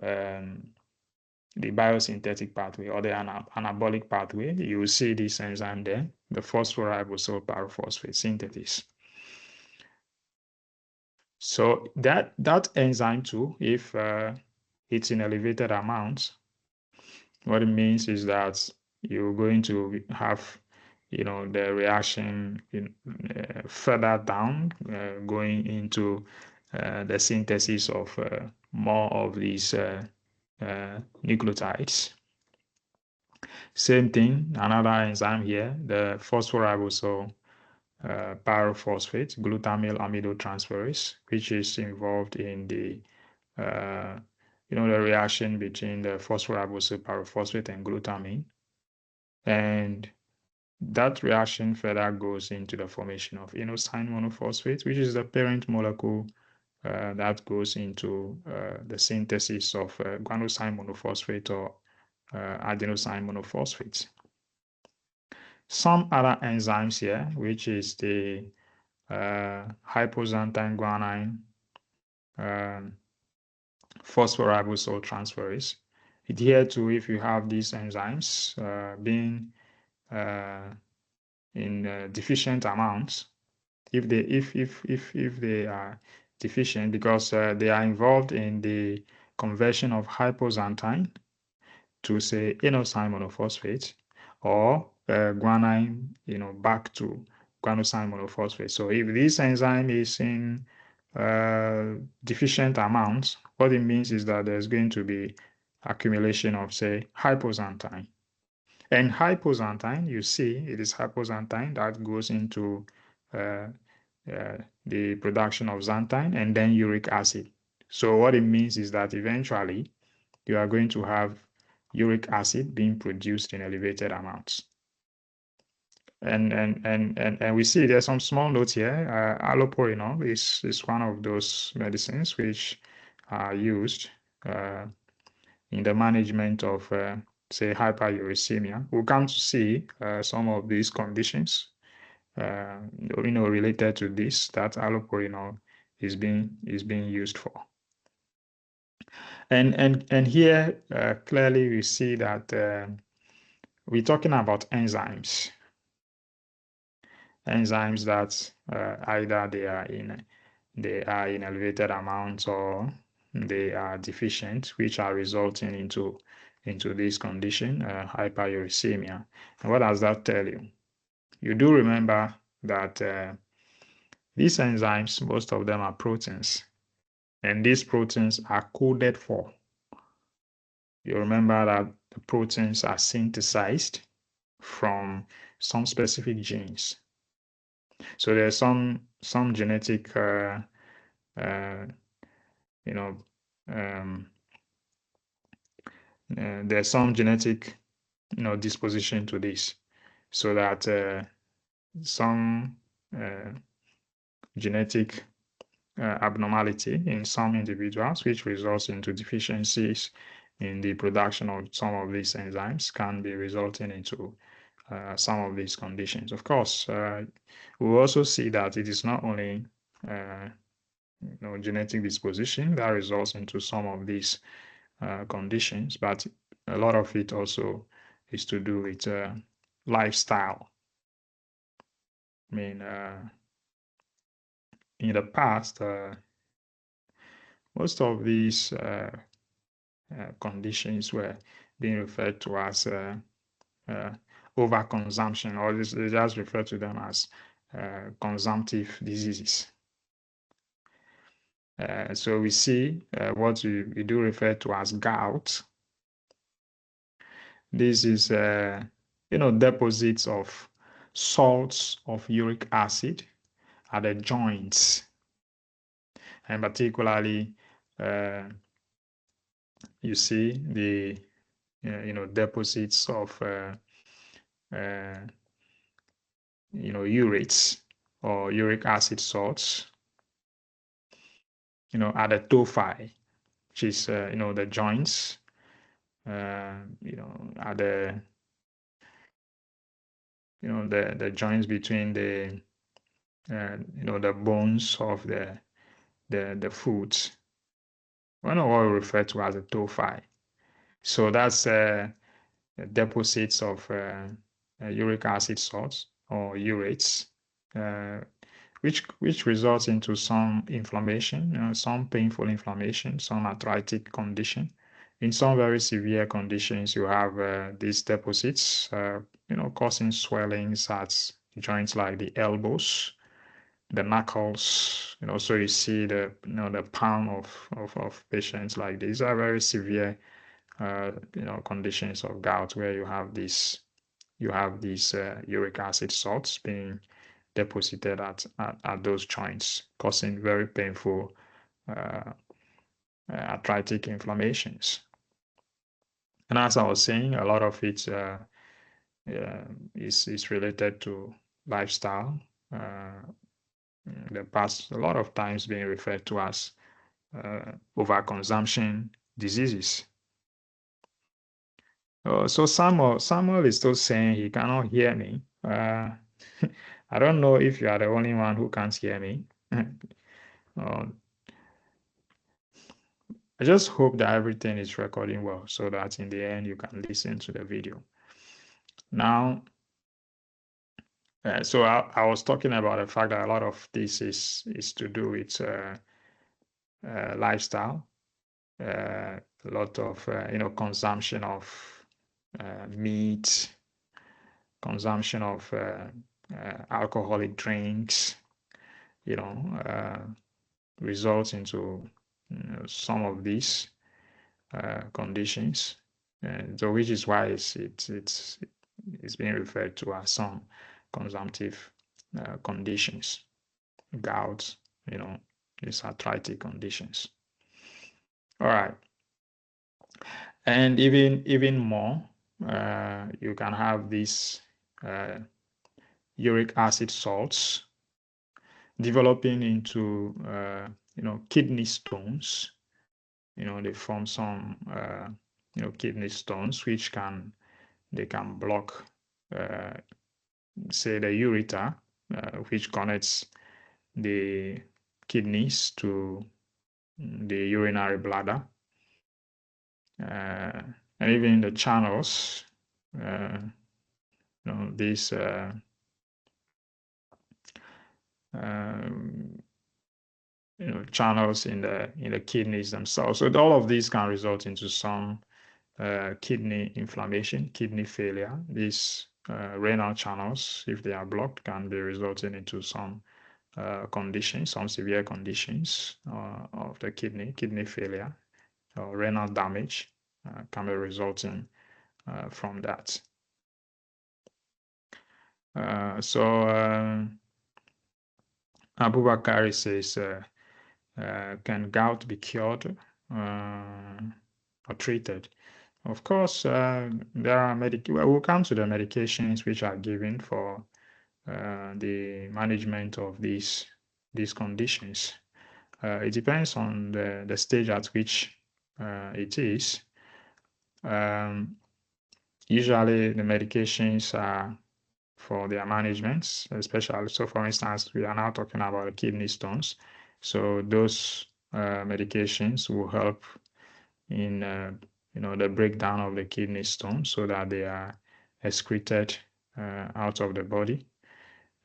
the biosynthetic pathway or the anabolic pathway, you will see this enzyme there, the phosphoribosol pyrophosphate synthetase. So that enzyme too, if it's in elevated amounts, what it means is that you're going to have, the reaction further down, going into the synthesis of more of these nucleotides. Same thing, another enzyme here, the phosphoribosol pyrophosphate glutamyl amidotransferase, which is involved in the the reaction between the phosphoribosol pyrophosphate and glutamine, and that reaction further goes into the formation of inosine monophosphate, which is the parent molecule that goes into the synthesis of guanosine monophosphate or adenosine monophosphate. Some other enzymes here, which is the hypoxanthine guanine phosphoribosol transferase. Here too, if you have these enzymes being in deficient amounts, if they are deficient, because they are involved in the conversion of hypoxanthine to say inosine monophosphate, or guanine, back to guanosine monophosphate. So if this enzyme is in deficient amounts, what it means is that there's going to be accumulation of, say, hypoxanthine. And hypoxanthine, you see, it is hypoxanthine that goes into the production of xanthine and then uric acid. So what it means is that eventually you are going to have uric acid being produced in elevated amounts. And we see there's some small notes here. Allopurinol is one of those medicines which are used in the management of, say, hyperuricemia. We'll come to see some of these conditions, related to this, that allopurinol is being used for. And here clearly we see that we're talking about enzymes that either they are in elevated amounts or they are deficient, which are resulting into this condition, hyperuricemia. And what does that tell you? You do remember that these enzymes, most of them are proteins, and these proteins are coded for. You remember that the proteins are synthesized from some specific genes. So there's some genetic, there's some genetic, disposition to this, so that some genetic abnormality in some individuals, which results into deficiencies in the production of some of these enzymes, can be resulting into some of these conditions. Of course, we also see that it is not only genetic disposition that results into some of these conditions, but a lot of it also is to do with lifestyle. I mean, in the past, most of these conditions were being referred to as overconsumption, or they just refer to them as consumptive diseases. So we see what we do refer to as gout. This is deposits of salts of uric acid at the joints, and particularly you see the deposits of urates or uric acid salts, at the tophi, which is the joints, at the joints between the the bones of the foot, what we refer to as the tophi. So that's deposits of uric acid salts or urates, which results into some inflammation, some painful inflammation, some arthritic condition. In some very severe conditions, you have these deposits, causing swellings at joints like the elbows, the knuckles. So you see the palm of patients like these are very severe, conditions of gout where you have these uric acid salts being deposited at those joints, causing very painful arthritic inflammations. And as I was saying, a lot of it is related to lifestyle. The past, a lot of times being referred to as overconsumption diseases. So Samuel is still saying he cannot hear me. I don't know if you are the only one who can't hear me. I just hope that everything is recording well so that in the end you can listen to the video. Now, so I was talking about the fact that a lot of this is to do with lifestyle, a lot of consumption of meat, consumption of alcoholic drinks, results into some of these conditions, so which is why it's being referred to as some consumptive conditions, gout, these arthritic conditions. All right, and even more, you can have these uric acid salts developing into kidney stones. They form some kidney stones which can block say the ureter, which connects the kidneys to the urinary bladder, and even the channels, these channels in the kidneys themselves. So all of these can result into some kidney inflammation, kidney failure. These renal channels, if they are blocked, can be resulting into some conditions, some severe conditions of the kidney failure or renal damage can be resulting from that. So Abubakari says, can gout be cured or treated? Of course, there are we'll come to the medications which are given for the management of these conditions. It depends on the stage at which it is. Usually, the medications are for their management, especially. So, for instance, we are now talking about kidney stones. So, those medications will help in the breakdown of the kidney stones so that they are excreted out of the body.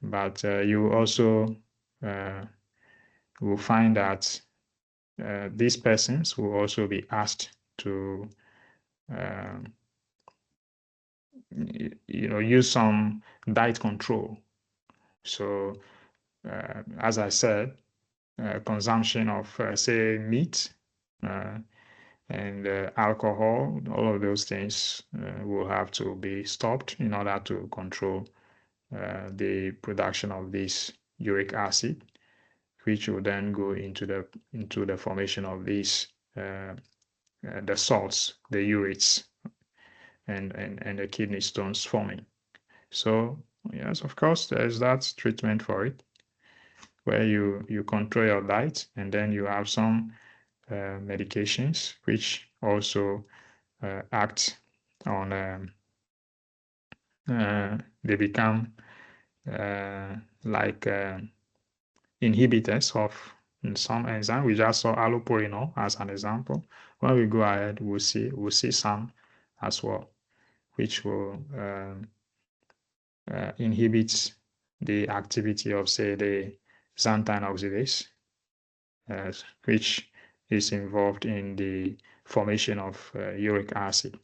But you also will find that these persons will also be asked to use some diet control. So as I said, consumption of say meat and alcohol, all of those things will have to be stopped in order to control the production of these uric acid, which will then go into the formation of these the salts, the urates, and the kidney stones forming. So yes, of course, there's that treatment for it, where you control your diet, and then you have some medications which also act on they become like inhibitors of some enzyme. We just saw allopurinol as an example. When we go ahead, we'll see some as well, which will inhibit the activity of, say, the xanthine oxidase, which is involved in the formation of uric acid.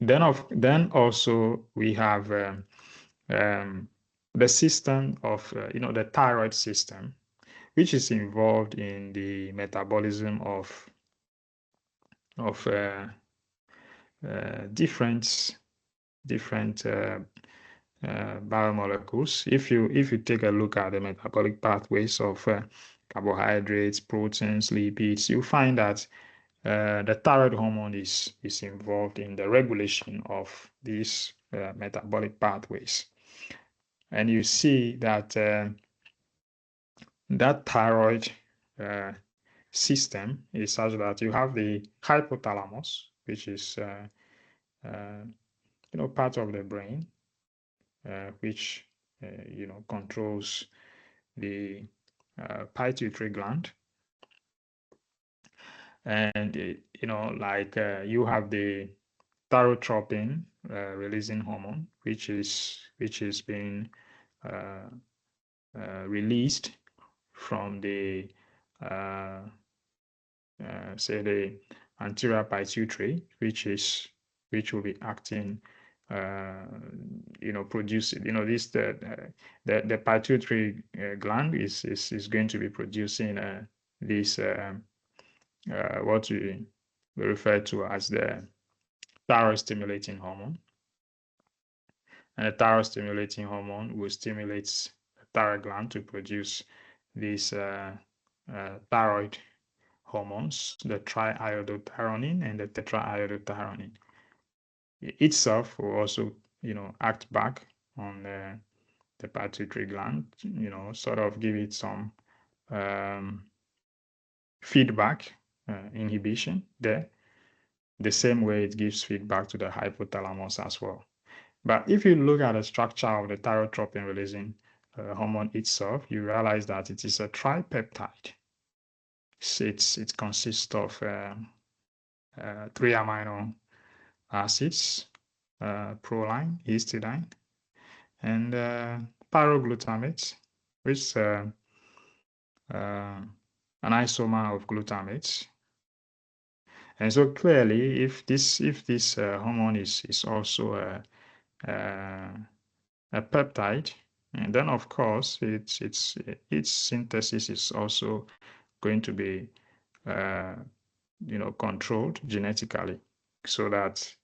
Then also we have the system of the thyroid system, which is involved in the metabolism of different biomolecules. If you take a look at the metabolic pathways of carbohydrates, proteins, lipids, you find that the thyroid hormone is involved in the regulation of these metabolic pathways. And you see that that thyroid system is such that you have the hypothalamus, which is part of the brain, which controls the pituitary gland, and you have the thyrotropin releasing hormone, which is being released from the say the anterior pituitary, which will be acting producing this the pituitary gland is going to be producing this what we refer to as the thyroid stimulating hormone. And the thyroid stimulating hormone will stimulate the thyroid gland to produce these thyroid hormones, the triiodothyronine and the tetraiodothyronine. Itself will also, act back on the pituitary gland, sort of give it some feedback, inhibition there, the same way it gives feedback to the hypothalamus as well. But if you look at the structure of the thyrotropin releasing hormone itself, you realize that it is a tripeptide. It consists of 3 amino acids, proline, histidine, and pyroglutamate, which is an isomer of glutamates. And so clearly, if this hormone is also a peptide, and then of course its synthesis is also going to be controlled genetically, so that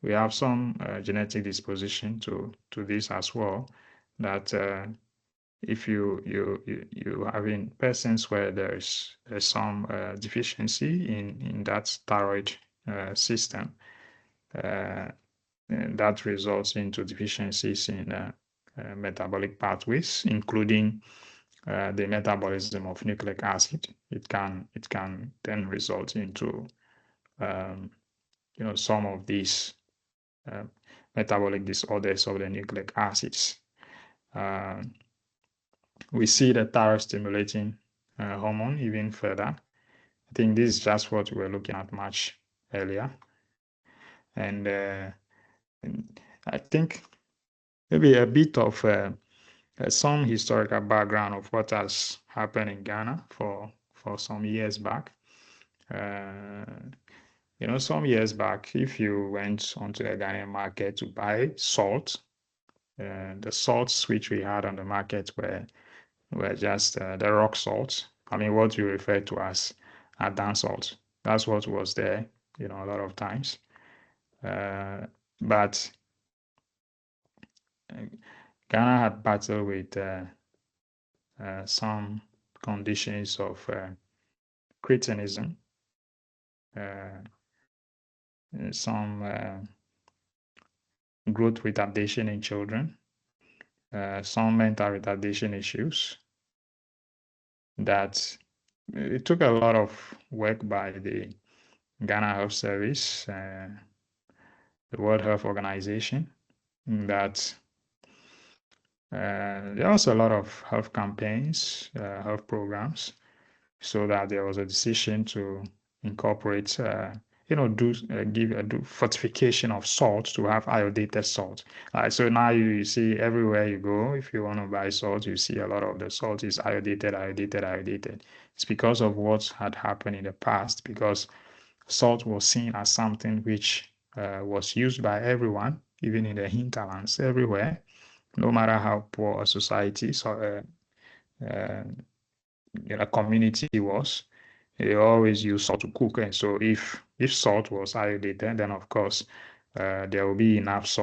we have some genetic disposition to this as well, that if you have in persons where there's some deficiency in that thyroid system, and that results into deficiencies in metabolic pathways, including the metabolism of nucleic acid. It can then result into some of these metabolic disorders of the nucleic acids. We see the thyroid stimulating hormone even further. I think this is just what we were looking at much earlier. And I think maybe a bit of some historical background of what has happened in Ghana for some years back. Some years back, if you went onto the Ghanaian market to buy salt, the salts which we had on the market were just the rock salts. I mean, what you refer to as Adan salt. That's what was there, a lot of times. But Ghana had battled with some conditions of cretinism, some growth retardation in children, some mental retardation issues. That it took a lot of work by the Ghana Health Service, the World Health Organization, that there was a lot of health campaigns, health programs, so that there was a decision to incorporate, do fortification of salt to have iodinated salt. So now you see everywhere you go, if you want to buy salt, you see a lot of the salt is iodinated. It's because of what had happened in the past, because salt was seen as something which was used by everyone, even in the hinterlands, everywhere, no matter how poor a society a community was. They always use salt to cook, and so if salt was iodinated, then of course there will be enough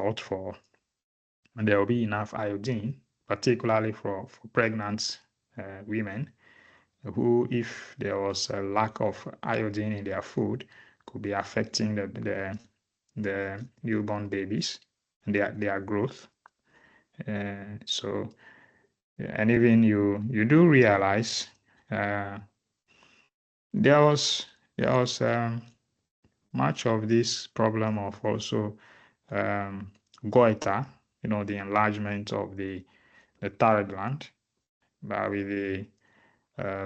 there will be enough iodine, particularly for pregnant women, who, if there was a lack of iodine in their food, could be affecting the newborn babies and their growth. So, and even you do realize there was much of this problem of also goiter, the enlargement of the thyroid gland, but with the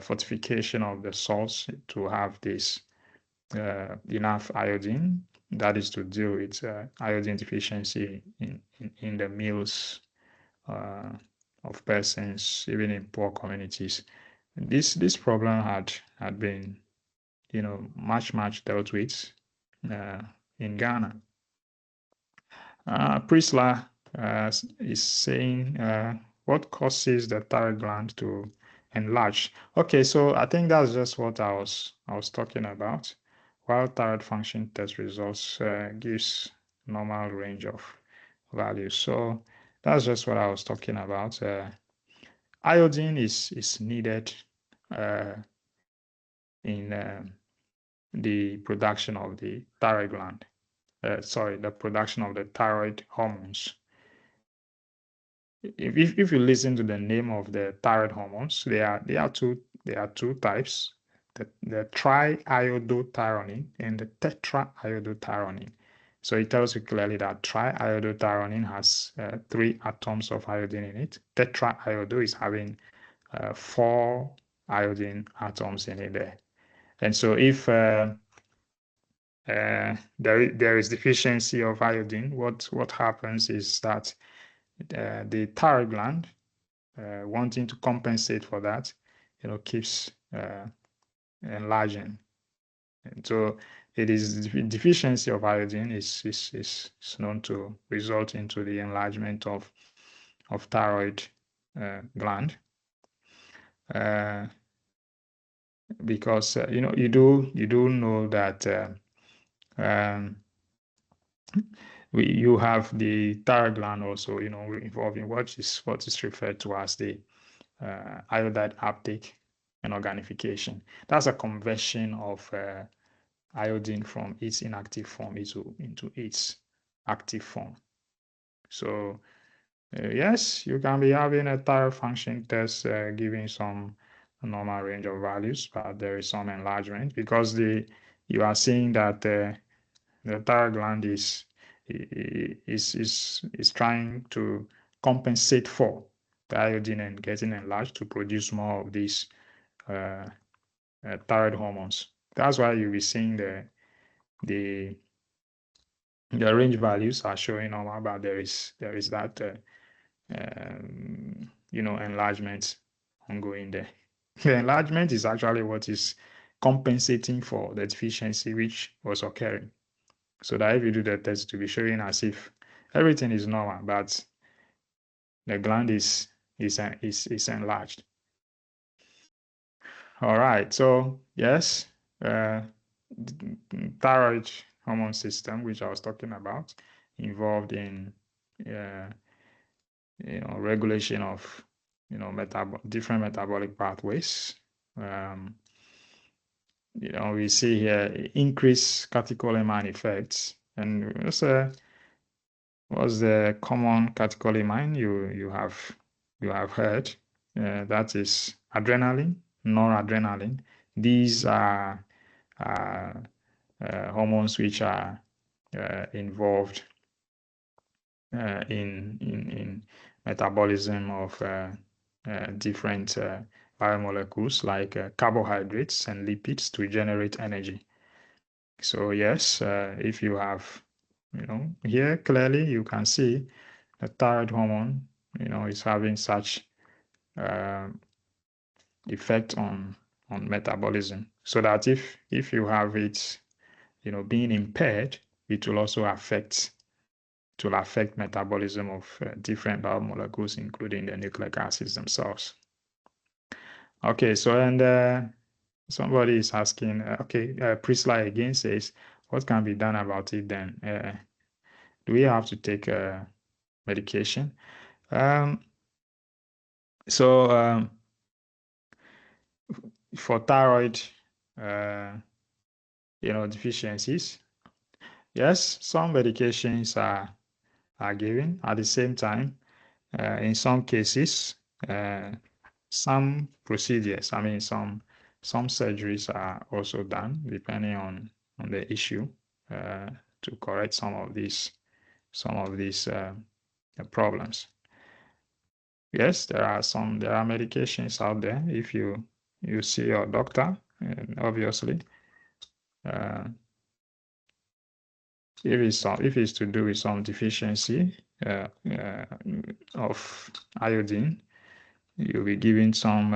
fortification of the salts to have this enough iodine, that is to deal with iodine deficiency in the meals of persons, even in poor communities. This problem had been, much dealt with in Ghana. Prisla is saying what causes the thyroid gland to enlarge. Okay, so I think that's just what I was talking about. While thyroid function test results gives normal range of values, so that's just what I was talking about. Iodine is needed in the production of the thyroid gland. The production of the thyroid hormones. If you listen to the name of the thyroid hormones, there are two types: the triiodothyronine and the tetraiodothyronine. So it tells you clearly that triiodothyronine has 3 atoms of iodine in it. Tetraiodo is having 4 iodine atoms in it there. And so if there is deficiency of iodine, what happens is that the thyroid gland, wanting to compensate for that, keeps enlarging. And so it is deficiency of iodine is known to result into the enlargement of thyroid gland. Because you do know that you have the thyroid gland also, involving what is referred to as the iodide uptake and organification. That's a conversion of iodine from its inactive form into its active form. So yes, you can be having a thyroid function test giving some normal range of values, but there is some enlargement because you are seeing that the thyroid gland is trying to compensate for the iodine and getting enlarged to produce more of these thyroid hormones. That's why you'll be seeing the range values are showing normal, but there is that enlargement ongoing there. The enlargement is actually what is compensating for the deficiency which was occurring. So that if you do the test, to be showing as if everything is normal, but the gland is enlarged. All right. So yes, thyroid hormone system, which I was talking about, involved in regulation of different metabolic pathways. We see here increased catecholamine effects, and what's the common catecholamine you have heard? That is adrenaline, noradrenaline. These are hormones which are involved in metabolism of different biomolecules like carbohydrates and lipids to generate energy. So yes, if you have, here clearly you can see the thyroid hormone, is having such effect on metabolism. So that if you have it, being impaired, it will also affect metabolism of different biomolecules, including the nucleic acids themselves. Okay, so and somebody is asking, Prisla again says, what can be done about it then? Do we have to take medication? So for thyroid, deficiencies, yes, some medications are given. At the same time, in some cases, some procedures, some surgeries are also done depending on the issue to correct some of these problems. Yes, there are medications out there. If you see your doctor, obviously, if it's to do with some deficiency of iodine, you'll be given some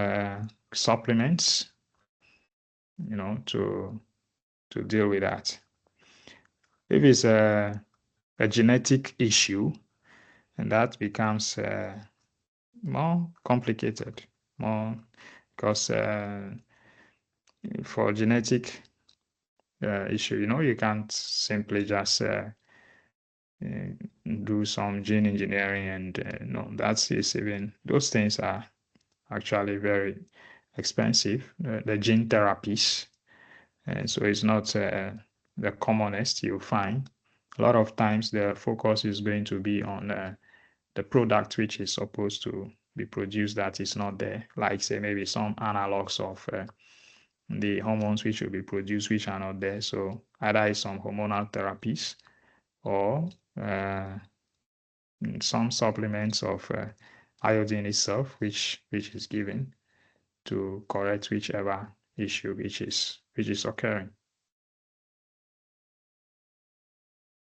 supplements, to deal with that. If it's a genetic issue, and that becomes more complicated, because for genetic issue, you can't simply just do some gene engineering, and no, those things are actually very expensive, the gene therapies, and so it's not the commonest you'll find. A lot of times the focus is going to be on the product which is supposed to be produced that is not there, like say maybe some analogs of the hormones which will be produced which are not there. So either it's some hormonal therapies or some supplements of iodine itself which is given to correct whichever issue which is occurring.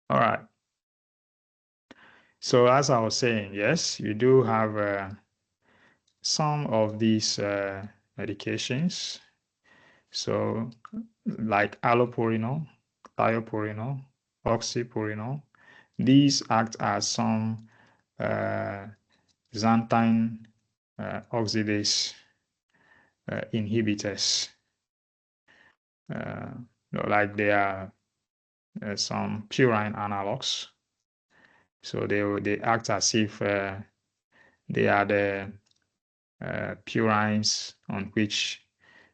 All right. So as I was saying, yes, you do have some of these medications. So like allopurinol, thiopurinol, oxypurinol, these act as some xanthine oxidase inhibitors. Like they are some purine analogs. So they act as if they are the purines on which,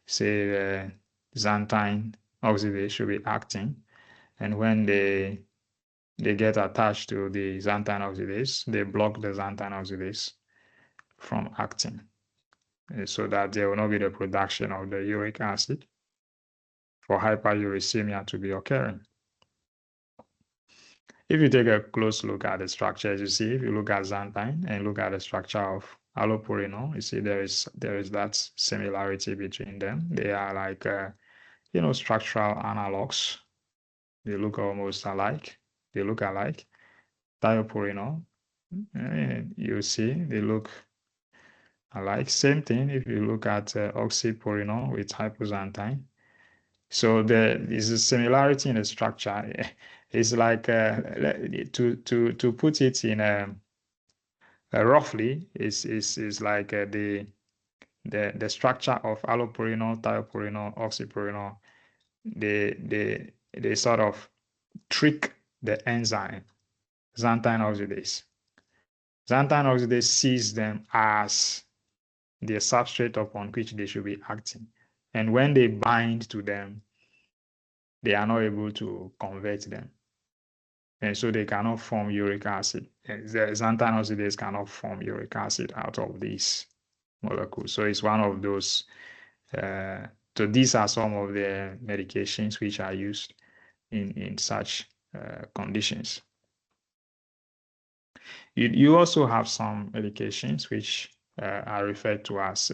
say, the xanthine oxidase should be acting. And when they get attached to the xanthine oxidase, they block the xanthine oxidase from acting, so that there will not be the production of the uric acid for hyperuricemia to be occurring. If you take a close look at the structures, you see, if you look at xanthine and look at the structure of allopurinol, you see there is that similarity between them. They are like structural analogs. They look almost alike. They look alike. Thiopurinol, you see, they look alike. Same thing if you look at oxypurinol with hypoxanthine. So there is a similarity in the structure. It's like to put it in roughly is like the structure of allopurinol, thiopurinol, oxypurinol. They sort of trick the enzyme xanthine oxidase Xanthine oxidase sees them as the substrate upon which they should be acting. And when they bind to them, they are not able to convert them. And so they cannot form uric acid. The xanthine oxidase cannot form uric acid out of these molecules. So it's one of those. So these are some of the medications which are used in such conditions. You also have some medications which are referred to as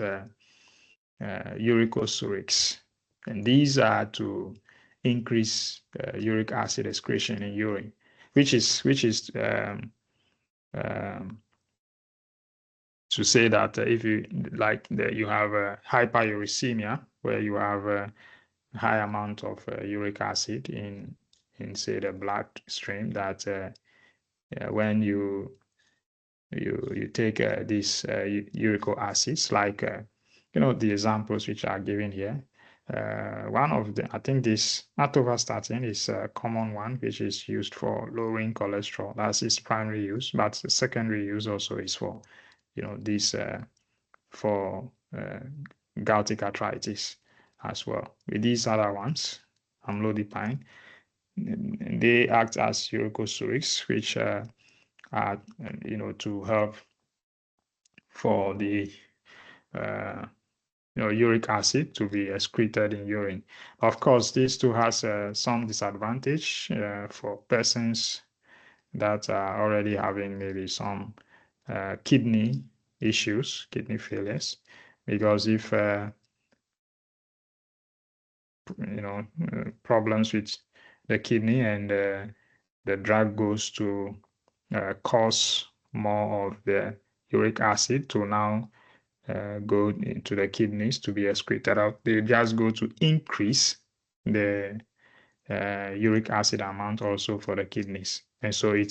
uricosurics, and these are to increase uric acid excretion in urine, which is to say that if you you have hyperuricemia, where you have a high amount of uric acid in say the bloodstream, that when you take these uric acids, like the examples which are given here. One of the, I think this atorvastatin is a common one, which is used for lowering cholesterol. That's its primary use, but the secondary use also is for, this for gouty arthritis as well. With these other ones, amlodipine, they act as uricosurics, which are, to help for the uric acid to be excreted in urine. Of course, this too has some disadvantage for persons that are already having maybe some kidney issues, kidney failures, because if problems with the kidney, and the drug goes to cause more of the uric acid to now go into the kidneys to be excreted out. They just go to increase the uric acid amount also for the kidneys, and so it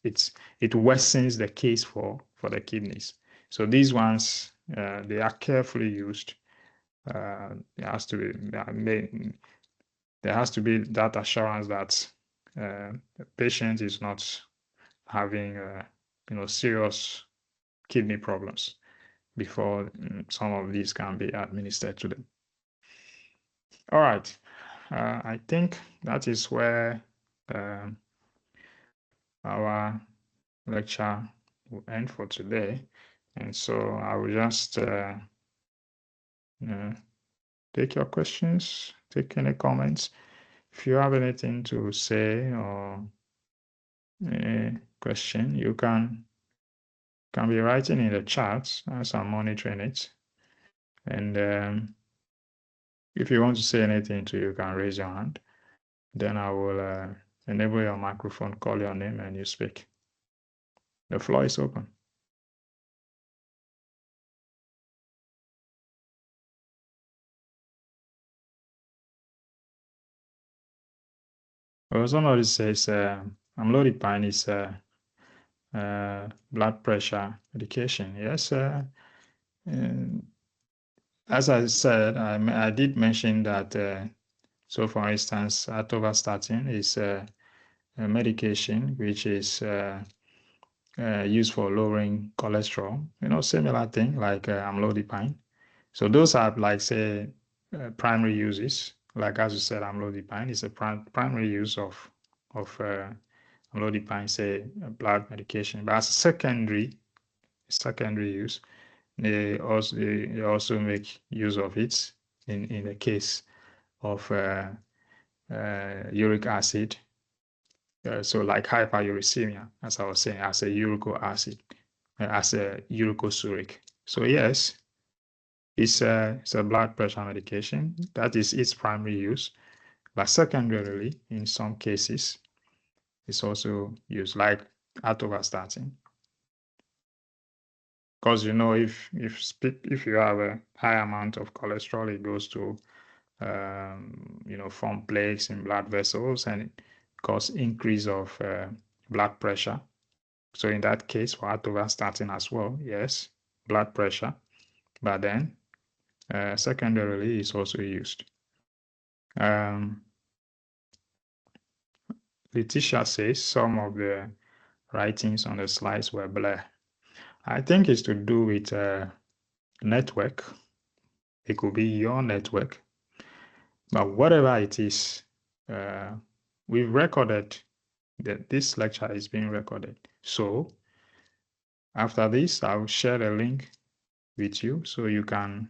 worsens the case for the kidneys. So these ones, they are carefully used. There has to be that assurance that the patient is not having serious kidney problems before some of these can be administered to them. All right. I think that is where our lecture will end for today. And so I will just take your questions, take any comments. If you have anything to say or any question, you can be writing in the chat as I'm monitoring it. And if you want to say anything to, you can raise your hand. Then I will enable your microphone, call your name, and you speak. The floor is open. Well, somebody says amlodipine is blood pressure medication. Yes. As I said, I did mention that. So, for instance, atorvastatin is a medication which is used for lowering cholesterol. Similar thing like amlodipine. So those are, like, say, primary uses. Like, as you said, amlodipine is a primary use of amlodipine, say, blood medication. But as a secondary use, they also make use of it in the case of uric acid. So like hyperuricemia, as I was saying, as a uric acid, as a uricosuric. So yes, it's a blood pressure medication. That is its primary use. But secondarily, in some cases, it's also used, like atorvastatin. Because if you have a high amount of cholesterol, it goes to form plaques in blood vessels, and it cause increase of blood pressure. So in that case, for atorvastatin as well, yes, blood pressure, but then secondarily is also used. Letitia says some of the writings on the slides were blurred. I think it's to do with network. It could be your network. But whatever it is, we've recorded that this lecture is being recorded. So after this, I'll share the link with you so you can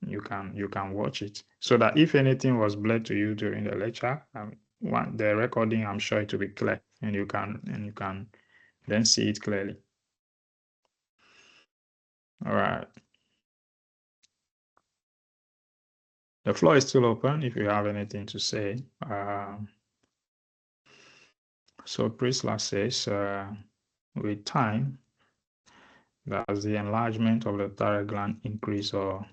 watch it. So that if anything was blurred to you during the lecture, the recording, I'm sure it will be clear, and you can then see it clearly. All right. The floor is still open if you have anything to say. So Priscilla says, with time, does the enlargement of the thyroid gland increase or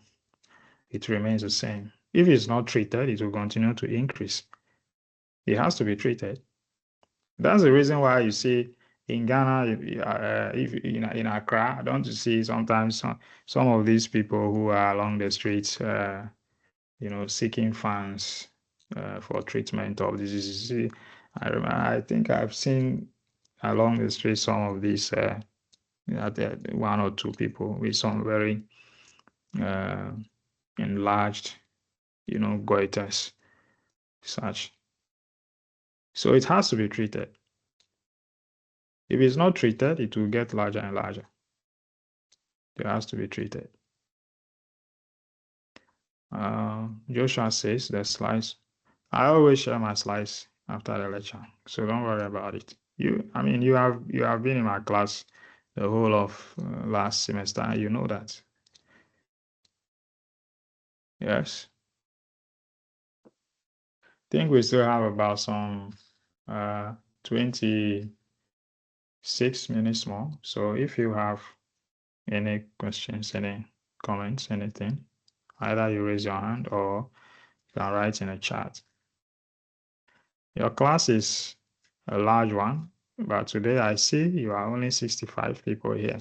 it remains the same? If it's not treated, it will continue to increase. It has to be treated. That's the reason why you see in Ghana, if in Accra, don't you see sometimes some of these people who are along the streets, seeking funds for treatment of diseases. I think I've seen along the street some of these one or two people with some very enlarged, goiters, such. So it has to be treated. If it's not treated, it will get larger and larger. It has to be treated. Joshua says the slides. I always share my slides after the lecture, so don't worry about it. You have been in my class the whole of last semester. You know that. Yes. I think we still have about some 26 minutes more. So if you have any questions, any comments, anything, either you raise your hand or you can write in the chat. Your class is a large one, but today I see you are only 65 people here.